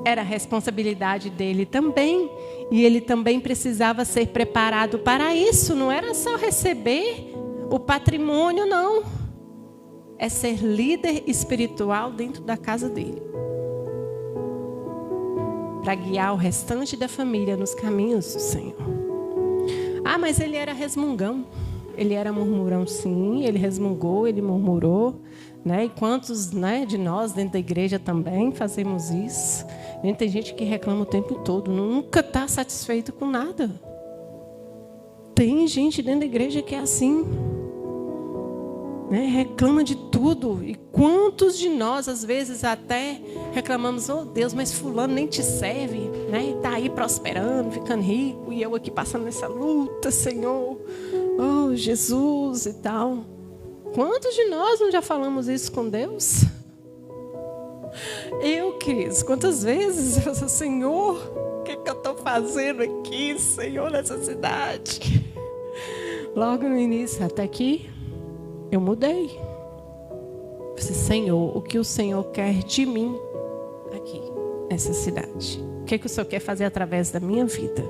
Era a responsabilidade dele também. E ele também precisava ser preparado para isso. Não era só receber o patrimônio, não. É ser líder espiritual dentro da casa dele. Para guiar o restante da família nos caminhos do Senhor. Ah, mas ele era resmungão. Ele era murmurão, sim. Ele resmungou, ele murmurou. Né? E quantos, né, de nós dentro da igreja também fazemos isso? Tem gente que reclama o tempo todo, nunca está satisfeito com nada. Tem gente dentro da igreja que é assim, né? Reclama de tudo. E quantos de nós às vezes até reclamamos: oh Deus, mas fulano nem te serve, né? Está aí prosperando, ficando rico, e eu aqui passando nessa luta, Senhor, oh Jesus e tal. Quantos de nós não já falamos isso com Deus? Queridos, quantas vezes eu falo: Senhor, o que eu estou fazendo aqui, Senhor, nessa cidade? Logo no início, até que eu mudei. Eu disse: Senhor, o que o Senhor quer de mim aqui, nessa cidade? O que o Senhor quer fazer através da minha vida?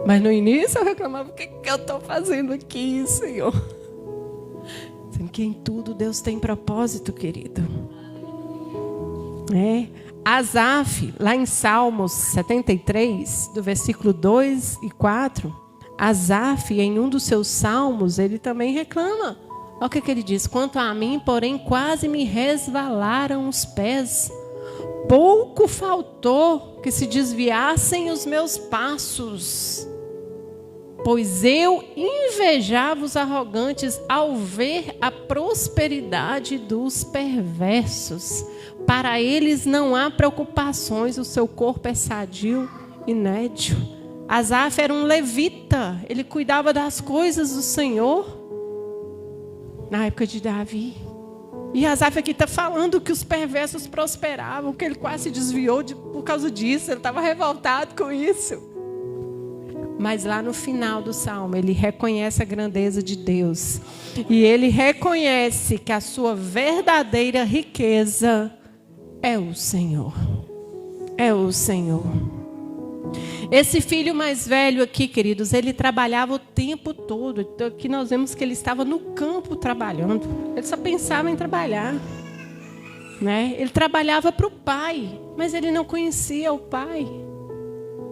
Mas no início eu reclamava: o que eu estou fazendo aqui, Senhor? Sendo que em tudo Deus tem propósito, querido. Asaf, lá em Salmos 73, do versículo 2 e 4, Asaf, em um dos seus salmos, ele também reclama. Olha o que ele diz: quanto a mim, porém, quase me resvalaram os pés. Pouco faltou que se desviassem os meus passos. Pois eu invejava os arrogantes ao ver a prosperidade dos perversos. Para eles não há preocupações, o seu corpo é sadio e nédio. Asaf era um levita, ele cuidava das coisas do Senhor na época de Davi. E Asaf aqui está falando que os perversos prosperavam, que ele quase se desviou por causa disso, ele estava revoltado com isso. Mas lá no final do salmo, ele reconhece a grandeza de Deus. E ele reconhece que a sua verdadeira riqueza é o Senhor. É o Senhor. Esse filho mais velho aqui, queridos, ele trabalhava o tempo todo. Então, aqui nós vemos que ele estava no campo trabalhando. Ele só pensava em trabalhar. Né? Ele trabalhava para o pai, mas ele não conhecia o pai.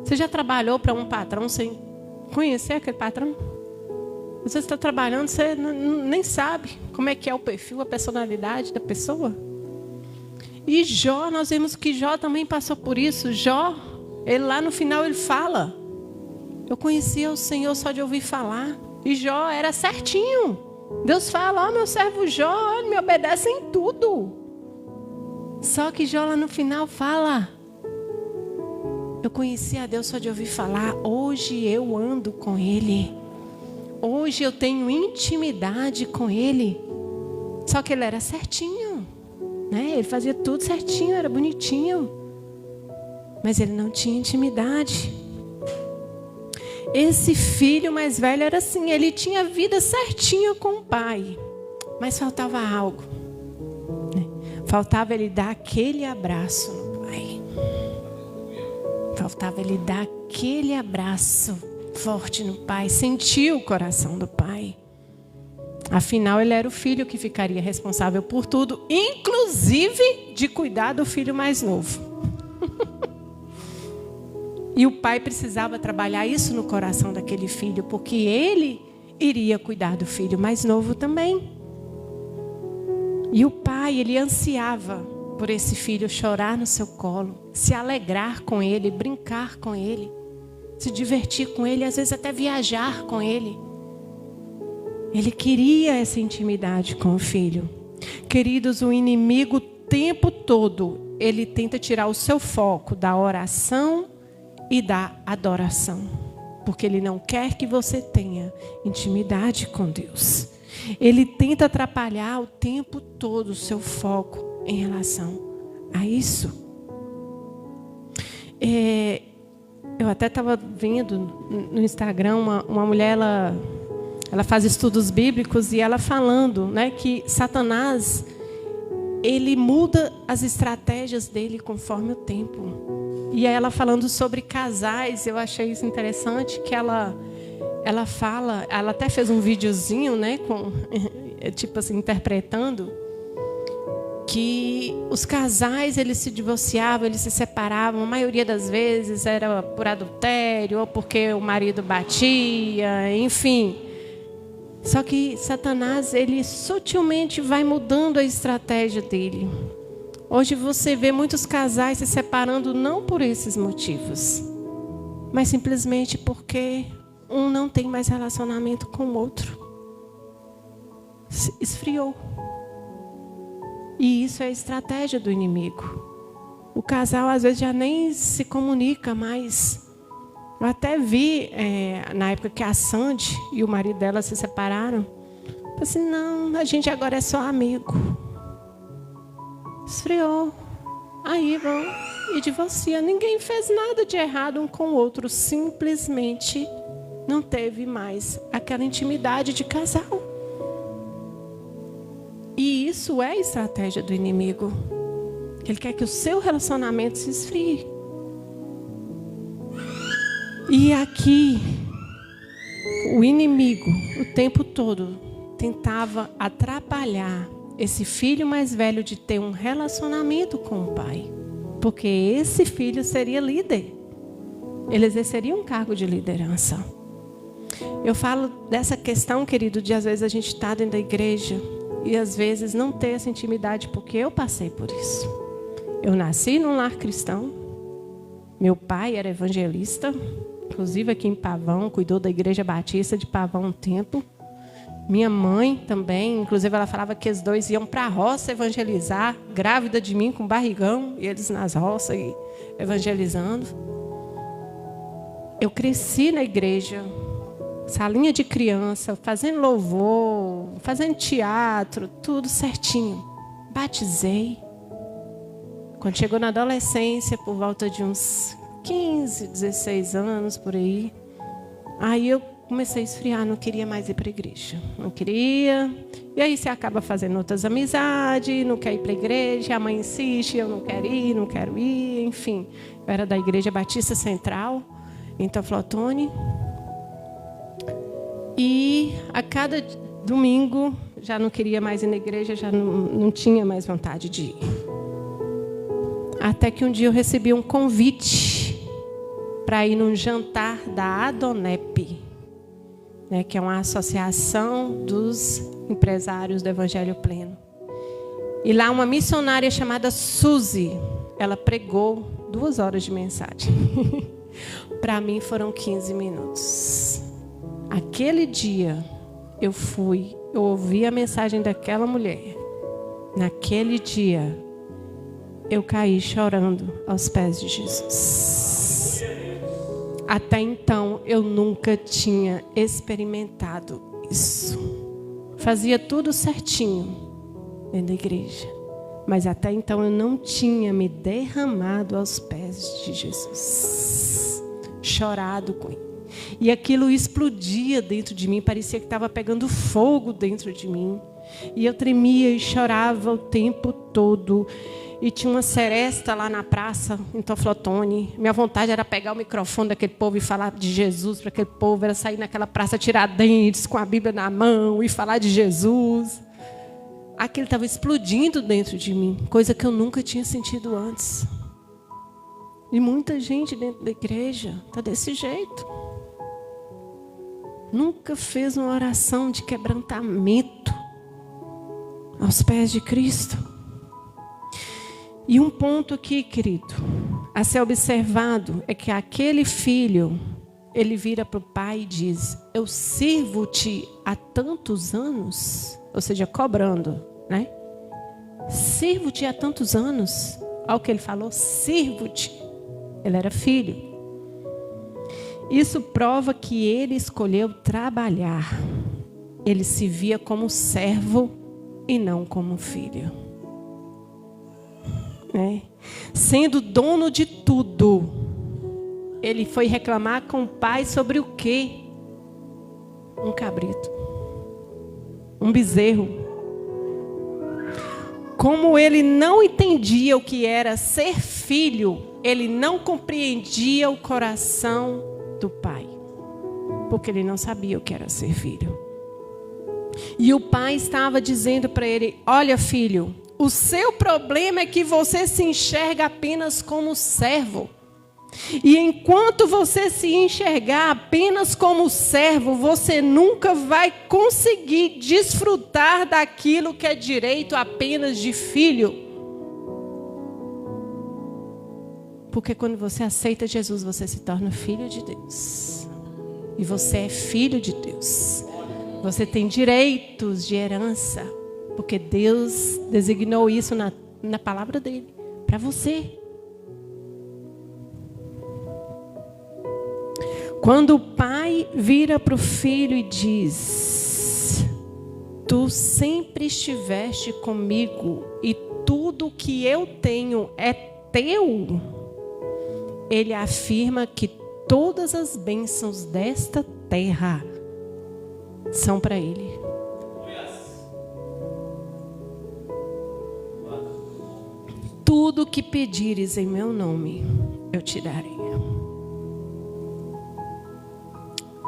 Você já trabalhou para um patrão sem conhecer aquele patrão? Às vezes está trabalhando, você nem sabe como é que é o perfil, a personalidade da pessoa. E Jó, nós vemos que Jó também passou por isso. Jó, ele lá no final ele fala: Eu conhecia o Senhor só de ouvir falar. E Jó era certinho. Deus fala, meu servo Jó, ele me obedece em tudo. Só que Jó lá no final fala, eu conhecia a Deus só de ouvir falar. Hoje eu ando com Ele. Hoje eu tenho intimidade com Ele. Só que ele era certinho, né? Ele fazia tudo certinho, era bonitinho. Mas ele não tinha intimidade. Esse filho mais velho era assim, ele tinha a vida certinha com o pai. Mas faltava algo. Né? Faltava ele dar aquele abraço no pai. Faltava ele dar aquele abraço forte no pai, sentir o coração do pai. Afinal, ele era o filho que ficaria responsável por tudo, inclusive de cuidar do filho mais novo. E o pai precisava trabalhar isso no coração daquele filho, porque ele iria cuidar do filho mais novo também. E o pai, ele ansiava por esse filho chorar no seu colo, se alegrar com ele, brincar com ele, se divertir com ele, às vezes até viajar com ele. Ele queria essa intimidade com o filho. Queridos, o inimigo o tempo todo, ele tenta tirar o seu foco da oração e da adoração. Porque ele não quer que você tenha intimidade com Deus. Ele tenta atrapalhar o tempo todo o seu foco em relação a isso. Eu até estava vendo no Instagram uma mulher, ela faz estudos bíblicos e ela falando, né, que Satanás, ele muda as estratégias dele conforme o tempo. E aí ela falando sobre casais, eu achei isso interessante, que ela fala, ela até fez um videozinho, né, tipo assim, interpretando, que os casais, eles se divorciavam, eles se separavam, a maioria das vezes era por adultério, ou porque o marido batia, enfim. Só que Satanás, ele sutilmente vai mudando a estratégia dele. Hoje você vê muitos casais se separando não por esses motivos, mas simplesmente porque um não tem mais relacionamento com o outro. Esfriou. E isso é a estratégia do inimigo. O casal às vezes já nem se comunica mais. Eu até vi, na época que a Sandy e o marido dela se separaram, eu falei assim, não, a gente agora é só amigo. Esfriou. Aí vão e divorciam. Ninguém fez nada de errado um com o outro. Simplesmente não teve mais aquela intimidade de casal. E isso é a estratégia do inimigo. Ele quer que o seu relacionamento se esfrie. E aqui, o inimigo, o tempo todo, tentava atrapalhar esse filho mais velho de ter um relacionamento com o pai. Porque esse filho seria líder. Ele exerceria um cargo de liderança. Eu falo dessa questão, querido, de às vezes a gente estar dentro da igreja e às vezes não ter essa intimidade, porque eu passei por isso. Eu nasci num lar cristão. Meu pai era evangelista, inclusive aqui em Pavão, cuidou da Igreja Batista de Pavão um tempo. Minha mãe também, inclusive ela falava que os dois iam para a roça evangelizar, grávida de mim com barrigão, e eles nas roças e evangelizando. Eu cresci na igreja, salinha de criança, fazendo louvor, fazendo teatro, tudo certinho. Batizei. Quando chegou na adolescência, por volta de uns 15, 16 anos, por aí, aí eu comecei a esfriar, não queria mais ir para a igreja. Não queria. E aí você acaba fazendo outras amizades, não quer ir para a igreja, a mãe insiste, eu não quero ir, enfim. Eu era da Igreja Batista Central, em Teoflotone. E a cada domingo, já não queria mais ir na igreja, já não tinha mais vontade de ir. Até que um dia eu recebi um convite para ir num jantar da Adonep, né, que é uma associação dos empresários do Evangelho Pleno. E lá uma missionária chamada Suzy, ela pregou 2 horas de mensagem. Para mim foram 15 minutos. Aquele dia eu ouvi a mensagem daquela mulher. Naquele dia eu caí chorando aos pés de Jesus. Até então eu nunca tinha experimentado isso. Fazia tudo certinho dentro da igreja. Mas até então eu não tinha me derramado aos pés de Jesus. Chorado com ele. E aquilo explodia dentro de mim. Parecia que estava pegando fogo dentro de mim. E eu tremia e chorava o tempo todo. E tinha uma seresta lá na praça, em Toflotone. Minha vontade era pegar o microfone daquele povo e falar de Jesus para aquele povo. Era sair naquela praça Tiradentes com a Bíblia na mão e falar de Jesus. Aquilo estava explodindo dentro de mim, coisa que eu nunca tinha sentido antes. E muita gente dentro da igreja está desse jeito. Nunca fez uma oração de quebrantamento aos pés de Cristo. E um ponto aqui, querido, a ser observado é que aquele filho, ele vira para o pai e diz: eu sirvo-te há tantos anos, ou seja, cobrando, né? Sirvo-te há tantos anos. Olha o que ele falou, sirvo-te. Ele era filho. Isso prova que ele escolheu trabalhar. Ele se via como servo e não como filho. Sendo dono de tudo, ele foi reclamar com o pai sobre o quê? Um cabrito, um bezerro. Como ele não entendia o que era ser filho, ele não compreendia o coração do pai, porque ele não sabia o que era ser filho. E o pai estava dizendo para ele: olha, filho, o seu problema é que você se enxerga apenas como servo. E enquanto você se enxergar apenas como servo, você nunca vai conseguir desfrutar daquilo que é direito apenas de filho. Porque quando você aceita Jesus, você se torna filho de Deus. E você é filho de Deus. Você tem direitos de herança. Porque Deus designou isso na palavra dele, para você. Quando o pai vira para o filho e diz: tu sempre estiveste comigo e tudo que eu tenho é teu, ele afirma que todas as bênçãos desta terra são para ele. Tudo que pedires em meu nome, eu te darei.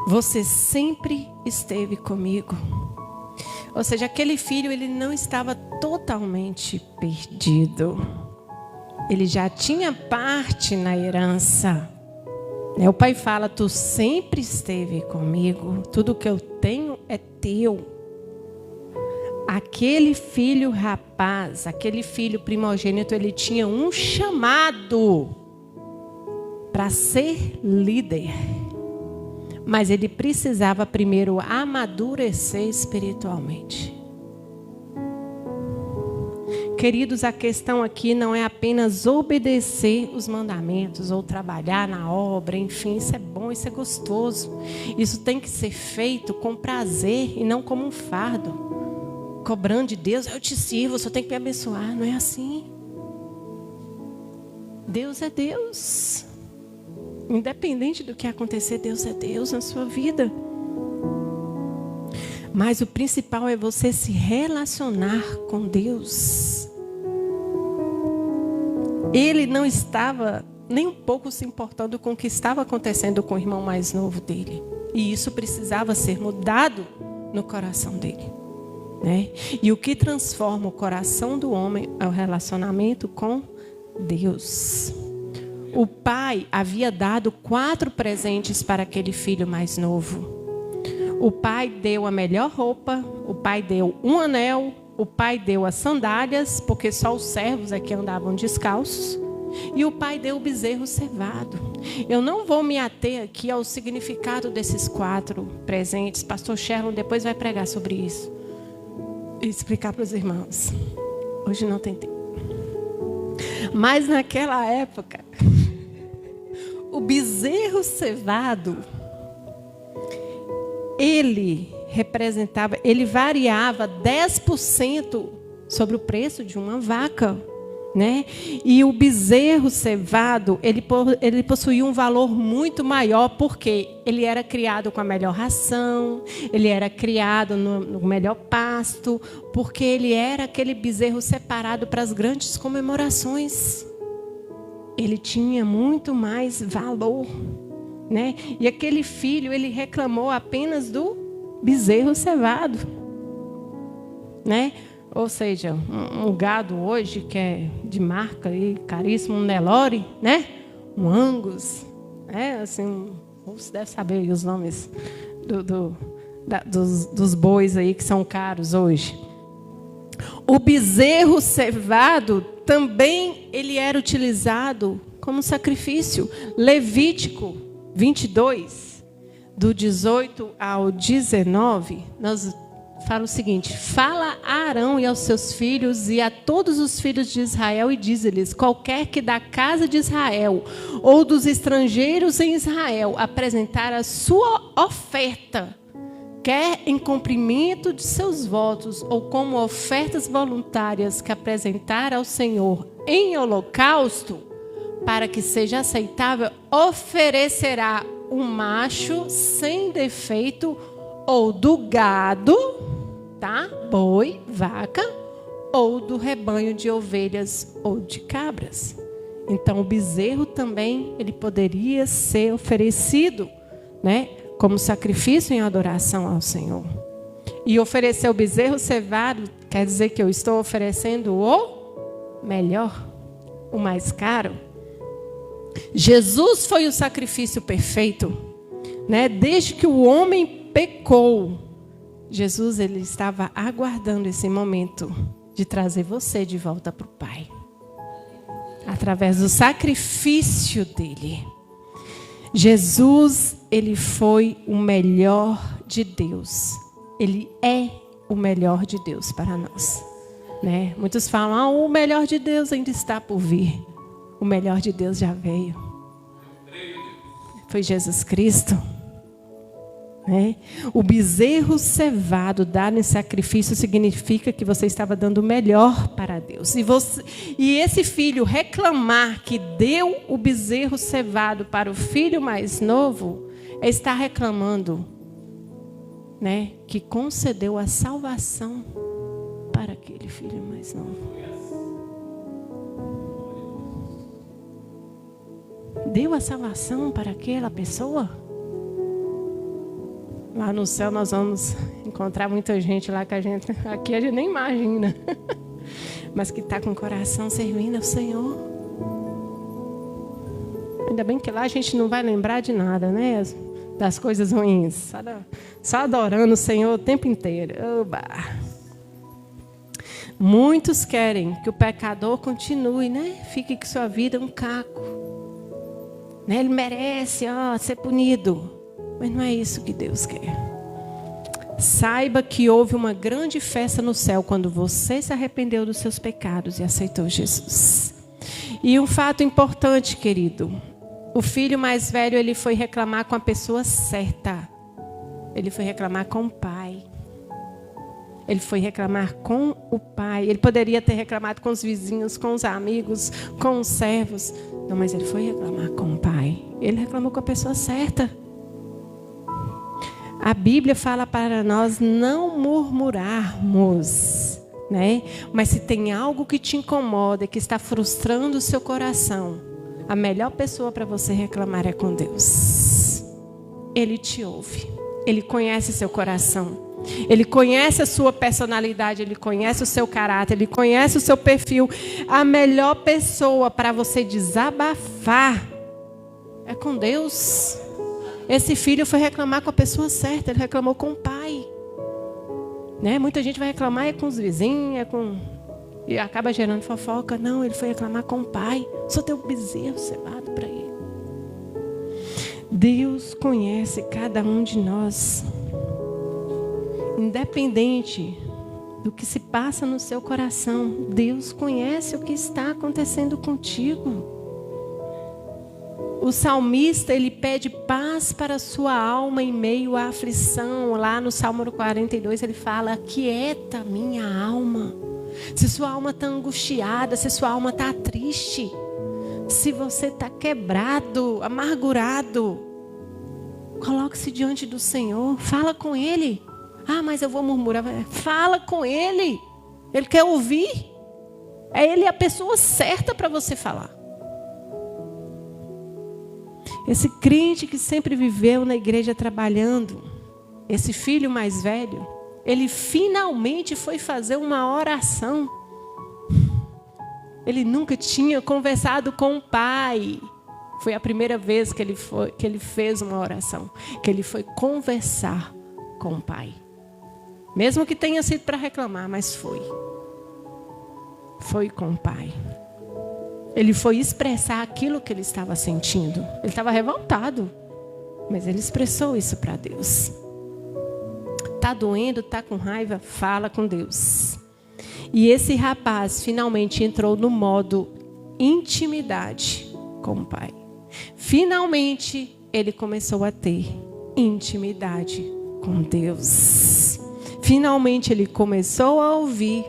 Você sempre esteve comigo. Ou seja, aquele filho, ele não estava totalmente perdido. Ele já tinha parte na herança. O pai fala: tu sempre esteve comigo. Tudo que eu tenho é teu. Aquele filho rapaz, aquele filho primogênito, ele tinha um chamado para ser líder. Mas ele precisava primeiro amadurecer espiritualmente. Queridos, a questão aqui não é apenas obedecer os mandamentos ou trabalhar na obra, enfim, isso é bom, isso é gostoso. Isso tem que ser feito com prazer e não como um fardo. Cobrando de Deus: eu te sirvo, você tem que me abençoar. Não é assim. Deus é Deus. Independente do que acontecer, Deus é Deus na sua vida. Mas o principal é você se relacionar com Deus. Ele não estava nem um pouco se importando com o que estava acontecendo com o irmão mais novo dele. E isso precisava ser mudado no coração dele. E o que transforma o coração do homem é o relacionamento com Deus. O pai havia dado 4 presentes para aquele filho mais novo. O pai deu a melhor roupa, o pai deu um anel, o pai deu as sandálias, porque só os servos aqui andavam descalços, e o pai deu o bezerro cevado. Eu não vou me ater aqui ao significado desses 4 presentes. Pastor Sherlon depois vai pregar sobre isso e explicar para os irmãos. Hoje não tem tempo. Mas naquela época, o bezerro cevado, ele variava 10% sobre o preço de uma vaca, né? E o bezerro cevado, ele possuía um valor muito maior, porque ele era criado com a melhor ração, ele era criado no melhor pasto, porque ele era aquele bezerro separado para as grandes comemorações. Ele tinha muito mais valor, né? E aquele filho, ele reclamou apenas do bezerro cevado, né? Ou seja, um gado hoje que é de marca aí, caríssimo, um Nelore, né? Um Angus, né? Assim, você deve saber os nomes dos bois aí que são caros hoje. O bezerro cevado também ele era utilizado como sacrifício. Levítico 22, do 18 ao 19, nós fala o seguinte: fala a Arão e aos seus filhos e a todos os filhos de Israel e diz-lhes: qualquer que da casa de Israel ou dos estrangeiros em Israel apresentar a sua oferta, quer em cumprimento de seus votos ou como ofertas voluntárias que apresentar ao Senhor em holocausto, para que seja aceitável, oferecerá um macho sem defeito ou do gado, tá? Boi, vaca, ou do rebanho de ovelhas ou de cabras. Então o bezerro também ele poderia ser oferecido, né, como sacrifício em adoração ao Senhor. E oferecer o bezerro cevado quer dizer que eu estou oferecendo o melhor, o mais caro. Jesus foi o sacrifício perfeito, né? Desde que o homem pecou, Jesus ele estava aguardando esse momento de trazer você de volta para o Pai, através do sacrifício dele. Jesus, ele foi o melhor de Deus. Ele é o melhor de Deus para nós, né? Muitos falam: o melhor de Deus ainda está por vir. O melhor de Deus já veio. Foi Jesus Cristo. né? O bezerro cevado dado em sacrifício significa que você estava dando o melhor para Deus. E esse filho reclamar que deu o bezerro cevado para o filho mais novo, é estar reclamando, né, que concedeu a salvação para aquele filho mais novo. Deu a salvação para aquela pessoa? Lá no céu nós vamos encontrar muita gente lá que aqui a gente nem imagina. Mas que está com o coração servindo ao Senhor. Ainda bem que lá a gente não vai lembrar de nada, né? Das coisas ruins. Só adorando o Senhor o tempo inteiro. Oba. Muitos querem que o pecador continue, né? Fique com sua vida um caco. Né? Ele merece ser punido. Mas não é isso que Deus quer. Saiba que houve uma grande festa no céu quando você se arrependeu dos seus pecados e aceitou Jesus. E um fato importante, querido. O filho mais velho, ele foi reclamar com a pessoa certa. Ele foi reclamar com o pai. Ele foi reclamar com o pai. Ele poderia ter reclamado com os vizinhos, com os amigos, com os servos. Não, mas ele foi reclamar com o pai. Ele reclamou com a pessoa certa. A Bíblia fala para nós não murmurarmos, né? Mas se tem algo que te incomoda, que está frustrando o seu coração, a melhor pessoa para você reclamar é com Deus. Ele te ouve. Ele conhece seu coração. Ele conhece a sua personalidade. Ele conhece o seu caráter. Ele conhece o seu perfil. A melhor pessoa para você desabafar é com Deus. Esse filho foi reclamar com a pessoa certa. Ele reclamou com o pai, né? Muita gente vai reclamar com os vizinhos, e acaba gerando fofoca. Não, ele foi reclamar com o pai. Só tem um bezerro cevado para ele. Deus conhece cada um de nós. Independente do que se passa no seu coração, Deus conhece o que está acontecendo contigo. O salmista, ele pede paz para a sua alma em meio à aflição. Lá no Salmo 42, ele fala: aquieta minha alma. Se sua alma está angustiada, se sua alma está triste, se você está quebrado, amargurado, coloque-se diante do Senhor, fala com Ele. Ah, mas eu vou murmurar. Fala com Ele. Ele quer ouvir. É Ele a pessoa certa para você falar. Esse crente que sempre viveu na igreja trabalhando, esse filho mais velho, ele finalmente foi fazer uma oração. Ele nunca tinha conversado com o pai. Foi a primeira vez que ele fez uma oração, que ele foi conversar com o pai. Mesmo que tenha sido para reclamar, mas foi. Foi com o pai. Ele foi expressar aquilo que ele estava sentindo. Ele estava revoltado, mas ele expressou isso para Deus. Está doendo, está com raiva? Fala com Deus. E esse rapaz finalmente entrou no modo intimidade com o pai. Finalmente ele começou a ter intimidade com Deus. Finalmente ele começou a ouvir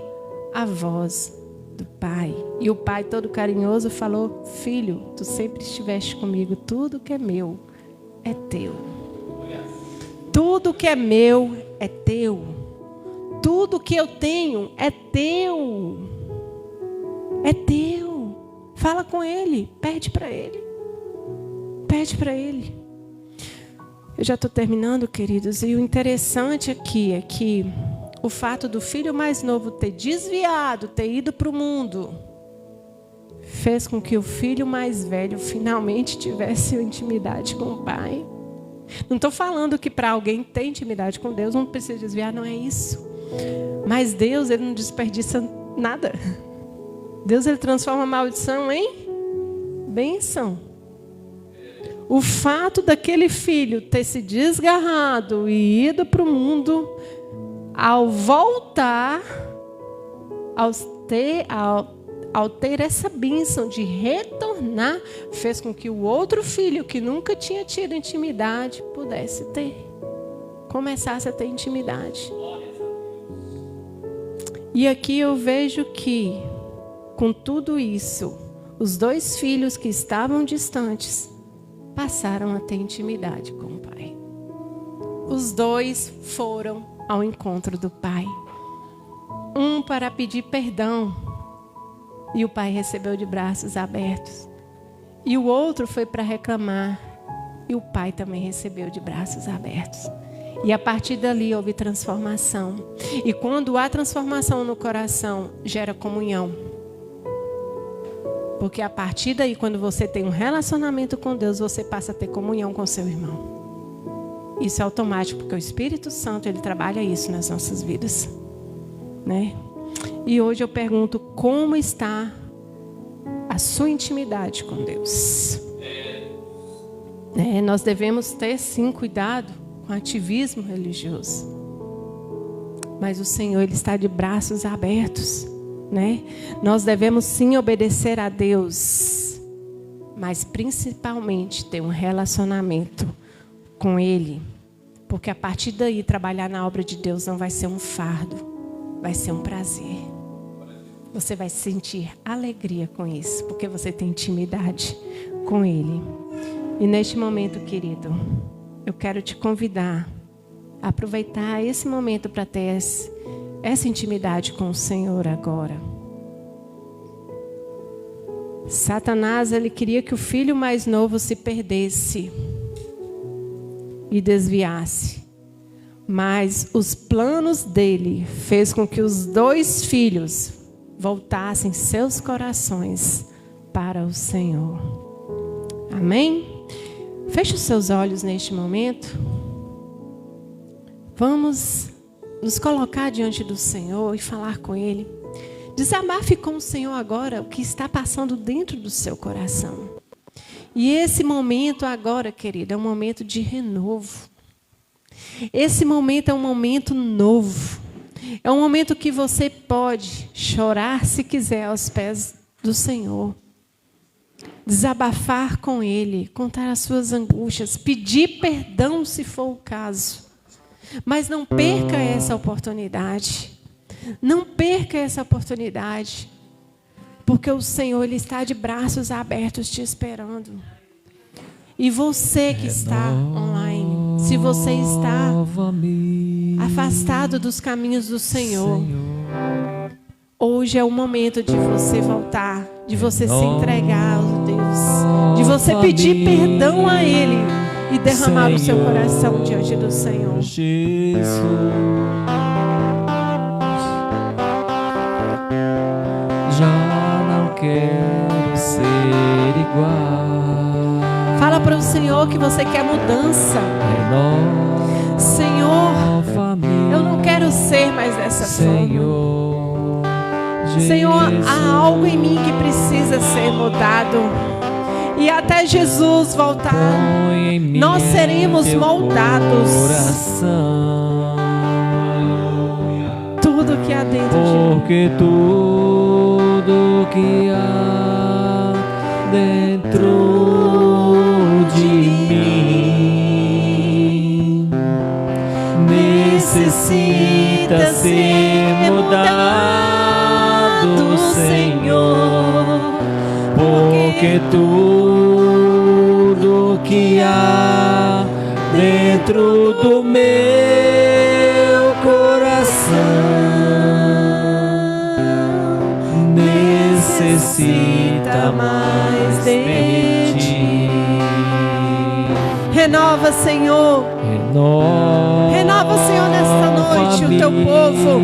a voz do pai. E o pai, todo carinhoso, falou: filho, tu sempre estiveste comigo, tudo que é meu é teu. Tudo que é meu é teu. Tudo que eu tenho é teu. É teu. Fala com ele, pede para ele. Pede para ele. Eu já estou terminando, queridos, e o interessante aqui é que o fato do filho mais novo ter desviado, ter ido para o mundo, fez com que o filho mais velho finalmente tivesse intimidade com o pai. Não estou falando que para alguém ter intimidade com Deus não precisa desviar, não é isso. Mas Deus, ele não desperdiça nada. Deus, ele transforma a maldição em bênção. O fato daquele filho ter se desgarrado e ido para o mundo, ao voltar, ao ter essa bênção de retornar, fez com que o outro filho, que nunca tinha tido intimidade, pudesse ter. Começasse a ter intimidade. E aqui eu vejo que, com tudo isso, os dois filhos que estavam distantes passaram a ter intimidade com o pai. Os dois foram ao encontro do pai. Um para pedir perdão, e o pai recebeu de braços abertos. E o outro foi para reclamar, e o pai também recebeu de braços abertos. E a partir dali houve transformação. E quando há transformação no coração, gera comunhão. Porque a partir daí, quando você tem um relacionamento com Deus, você passa a ter comunhão com seu irmão. Isso é automático, porque o Espírito Santo, ele trabalha isso nas nossas vidas, né? E hoje eu pergunto: como está a sua intimidade com Deus? Nós devemos ter, sim, cuidado com ativismo religioso. Mas o Senhor, ele está de braços abertos, né? Nós devemos, sim, obedecer a Deus, mas principalmente ter um relacionamento com Ele. Porque a partir daí, trabalhar na obra de Deus não vai ser um fardo, vai ser um prazer. Você vai sentir alegria com isso, porque você tem intimidade com Ele. E neste momento, querido, eu quero te convidar a aproveitar esse momento para ter essa intimidade com o Senhor agora. Satanás, ele queria que o filho mais novo se perdesse e desviasse. Mas os planos dele fez com que os dois filhos voltassem seus corações para o Senhor. Amém? Feche os seus olhos neste momento. Vamos nos colocar diante do Senhor e falar com Ele. Desabafe com o Senhor agora o que está passando dentro do seu coração. E esse momento agora, querida, é um momento de renovo. Esse momento é um momento novo. É um momento que você pode chorar, se quiser, aos pés do Senhor. Desabafar com Ele, contar as suas angústias, pedir perdão se for o caso. Mas não perca essa oportunidade. Não perca essa oportunidade. Porque o Senhor, Ele está de braços abertos te esperando. E você que está online, se você está afastado dos caminhos do Senhor, hoje é o momento de você voltar, de você se entregar ao Deus, de você pedir perdão a Ele e derramar o seu coração diante do Senhor. Jesus, já não quero ser igual. Fala para o Senhor que você quer mudança. Senhor, eu não quero ser mais dessa forma. Senhor, há algo em mim que precisa ser mudado. E até Jesus voltar, nós seremos moldados. Tudo que há dentro de mim. Porque tudo que há dentro de mim necessita ser mudado, Senhor, porque tudo que há dentro do meu coração necessita mais de ti. Renova, Senhor. Renova, Senhor, nesta noite o teu povo.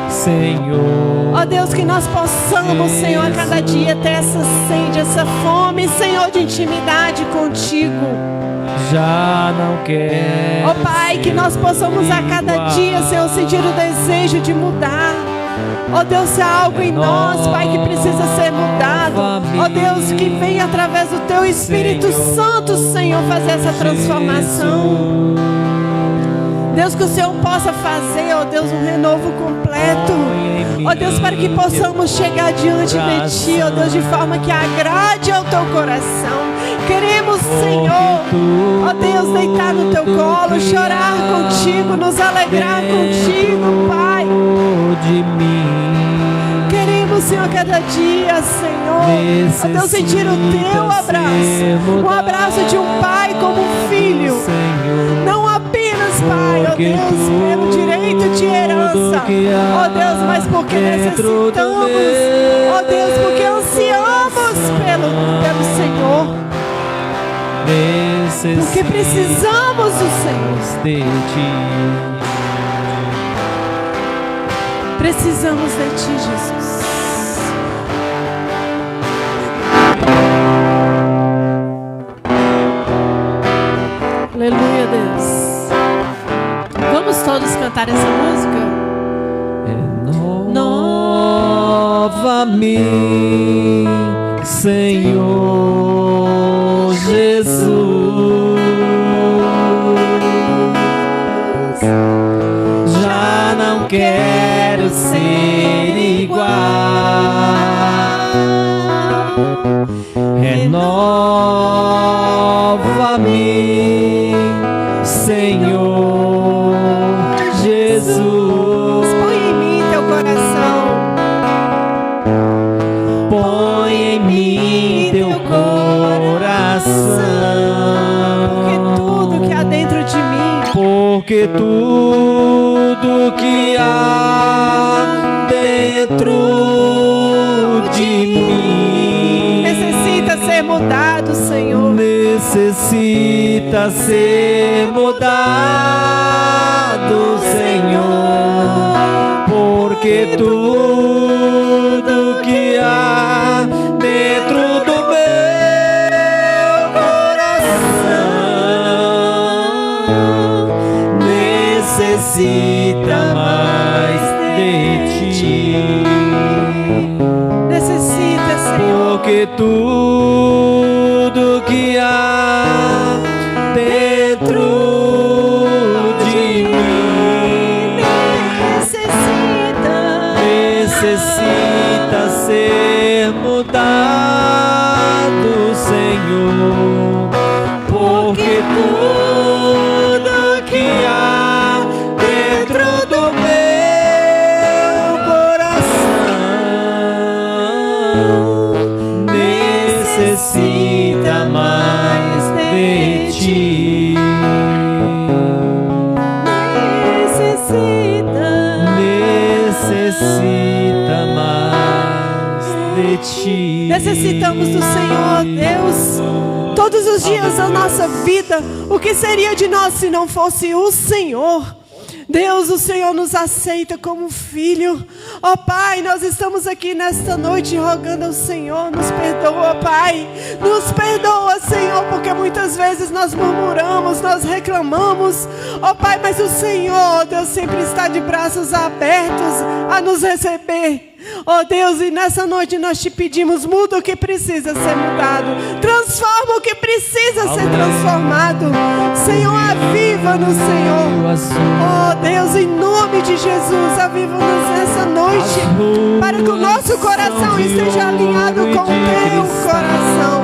Senhor. Ó Deus, que nós possamos, Senhor, a cada dia ter essa sede, essa fome, Senhor, de intimidade contigo. Já não quero. Ó Pai, que nós possamos a cada dia, Senhor, sentir o desejo de mudar. Ó Deus, se há algo em nós, Pai, que precisa ser mudado. Ó Deus, que venha através do Teu Espírito Santo, Senhor, fazer essa transformação. Deus, que o Senhor possa fazer, ó Deus, um renovo completo. Ó Deus, para que possamos chegar diante de Ti, ó Deus, de forma que agrade ao Teu coração. Queremos, Senhor, ó Deus, deitar no Teu colo, chorar contigo, nos alegrar contigo, Pai. Queremos, Senhor, cada dia, Senhor, ó Deus, sentir o Teu abraço. Um abraço de um pai como um filho. Não apenas, Pai, ó Deus, pelo direito de herança, ó Deus, mas porque necessitamos, ó Deus, porque ansiamos pelo Senhor. Porque precisamos do Senhor. Precisamos de Ti, Jesus. Aleluia, Deus. Vamos todos cantar essa música? Renova-me, Senhor Jesus. Já não quero ser igual. Renova-me, Senhor Jesus. Põe em mim Teu coração. Põe em mim Teu coração. Porque tudo que há dentro de mim, porque tudo que há dentro de mim necessita ser mudado, Senhor. Necessita ser mudado, Senhor, porque tudo que há dentro do meu coração necessita mais de Ti. Necessita, Senhor. Porque tudo tudo que há dentro de mim necessita ser mudado, Senhor, porque tudo que há dentro do meu coração necessita mais de ti. Necessita mais de ti. Necessitamos do Senhor, Deus, todos os dias da nossa vida. O que seria de nós se não fosse o Senhor? Deus, o Senhor nos aceita como filho. Ó Pai, nós estamos aqui nesta noite rogando ao Senhor, nos perdoa, Pai. Nos perdoa, Senhor, porque muitas vezes nós murmuramos, nós reclamamos. Ó Pai, mas o Senhor, Deus, sempre está de braços abertos a nos receber. Ó Deus, e nessa noite nós te pedimos, muda o que precisa ser mudado, transforma o que precisa ser transformado. Senhor, aviva-nos, Senhor. Ó Deus, em nome de Jesus, aviva-nos nessa noite, para que o nosso coração esteja alinhado com o teu coração.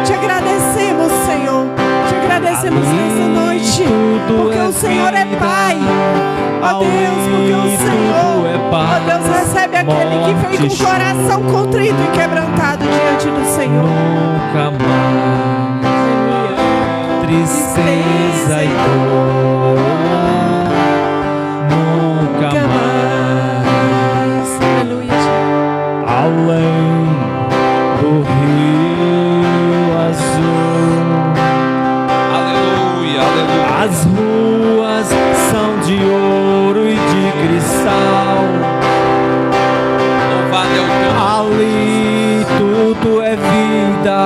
Te agradecemos, Senhor. Te agradecemos nessa noite, porque o Senhor é Pai. Ó Deus, porque o Senhor, ó Deus, recebe aquele que vem com o coração contrito e quebrantado diante do Senhor. Nunca mais tristeza e dor, nunca mais. Aleluia. Além do rio azul, Aleluia, aleluia. as ruas são de ouro e de cristal. Louvado é o teu nome. Ali tudo é vida,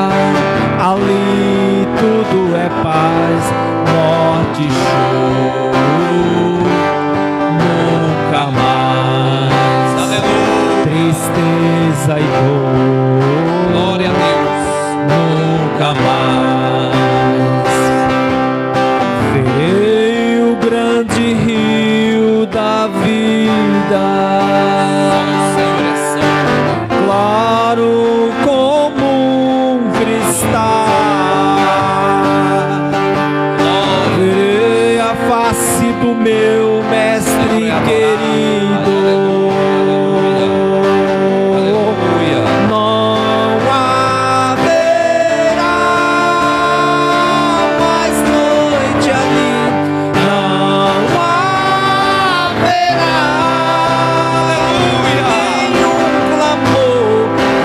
ali tudo é paz, morte e choro, nunca mais. Aleluia. Tristeza e dor, Glória a Deus. nunca mais. Veio o grande rio da vida, O Senhor é santo. claro como um cristal. Verei a face do meu mestre querido. Aleluia. Não haverá mais noite ali, não haverá nenhum clamor.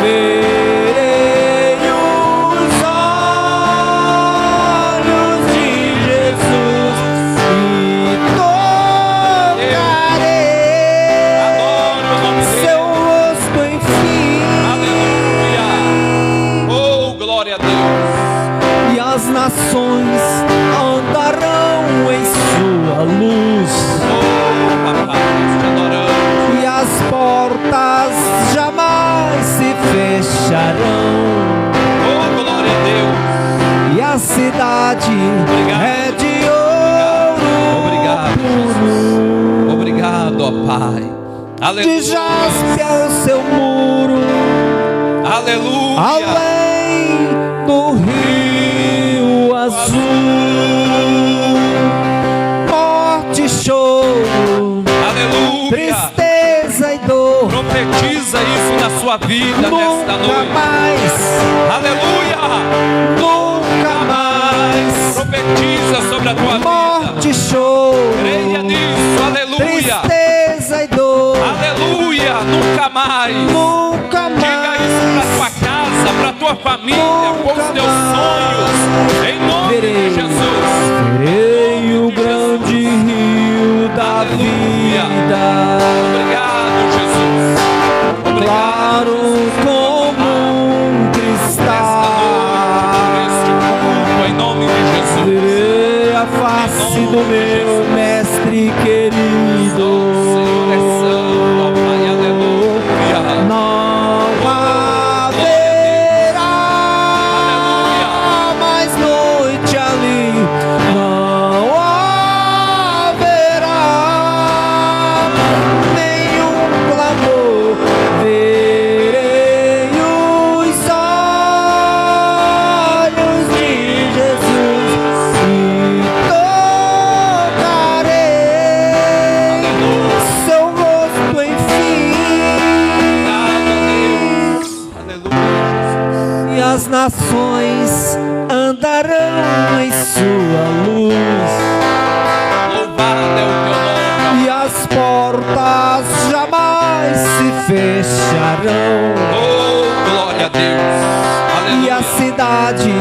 Verei os olhos de Jesus e tocarei Adoro o nome dele. seu rosto, enfim. Aleluia. Oh, glória a Deus. E as nações andarão em sua luz, Oh, papai, nós te adoramos. e as portas jamais se fecharão, Oh, glória a Deus. e a cidade Obrigado. é de ouro Obrigado, puro, Obrigado, ó Pai. de Aleluia. jaspe é o seu muro, Aleluia. além do rio azul, morte e choro, Aleluia. tristeza e dor, Profetiza isso na sua vida nesta nunca noite. mais, Aleluia. nunca mais, Profetiza sobre a tua vida. morte e choro, Creia nisso. Aleluia. tristeza e dor, Aleluia. Nunca mais. nunca Diga isso para mais. tua casa, para tua família, com os teus sonhos. Em nome de Jesus. Verei o grande rio da Aleluia. vida, Obrigado, Jesus. Obrigado. claro como um Nesta noite, por este cristal. culto, em nome de Jesus. Verei a face do meu mestre querido. O Senhor é santo, ó Pai, aleluia. Não haverá nações andarão em sua luz. Louvado é o teu nome. E as portas jamais se fecharão. Oh, glória a Deus. Aleluia. E a cidade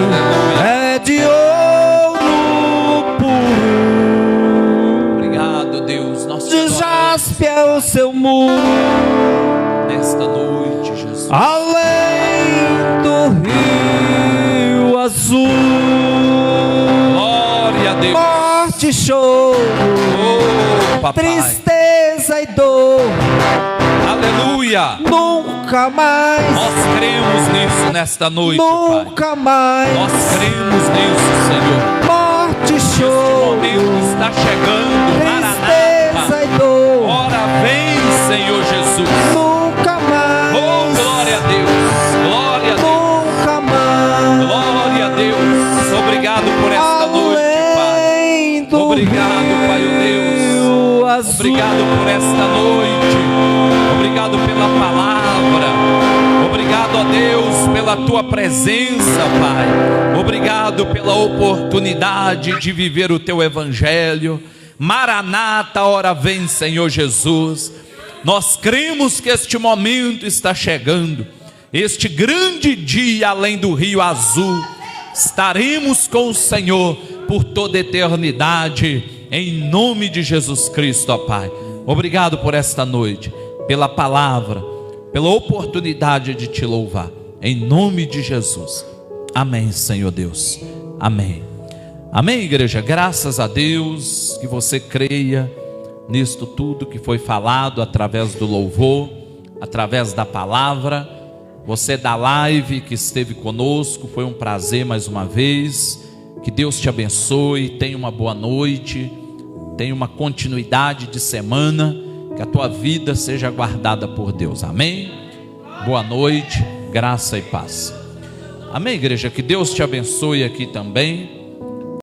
é de ouro puro. Obrigado, Deus. Nós te De adoramos jaspe é o seu muro. nesta noite, Jesus. Além do rio azul, Glória a Deus. morte e choro, Oh, papai. tristeza e dor, Aleluia. nunca mais, Nós cremos nisso nesta noite, Pai. nunca mais. Nós cremos nisso, Senhor. Morte e Este choro, momento está chegando. tristeza Maranata. e dor, Ora vem, Senhor Jesus. nunca mais, Oh, glória a Deus. Glória a Deus. nunca mais. Glória a Deus. Obrigado por esta noite, Pai. Além do Obrigado, Pai, oh Deus. rio azul. Obrigado por esta noite. Obrigado pela palavra. Obrigado, ó Deus, pela tua presença, Pai. Obrigado pela oportunidade de viver o teu evangelho. Maranata, ora vem, Senhor Jesus. Nós cremos que este momento está chegando. Este grande dia além do rio azul. Estaremos com o Senhor por toda a eternidade, em nome de Jesus Cristo, ó Pai. Obrigado por esta noite, pela palavra, pela oportunidade de te louvar, em nome de Jesus. Amém, Senhor Deus. Amém. Amém, igreja. Graças a Deus que você creia nisto tudo que foi falado através do louvor, através da palavra. Você da live que esteve conosco, foi um prazer mais uma vez. Que Deus te abençoe, tenha uma boa noite, tenha uma continuidade de semana, que a tua vida seja guardada por Deus. Amém? Boa noite, graça e paz. Amém, igreja? Que Deus te abençoe aqui também.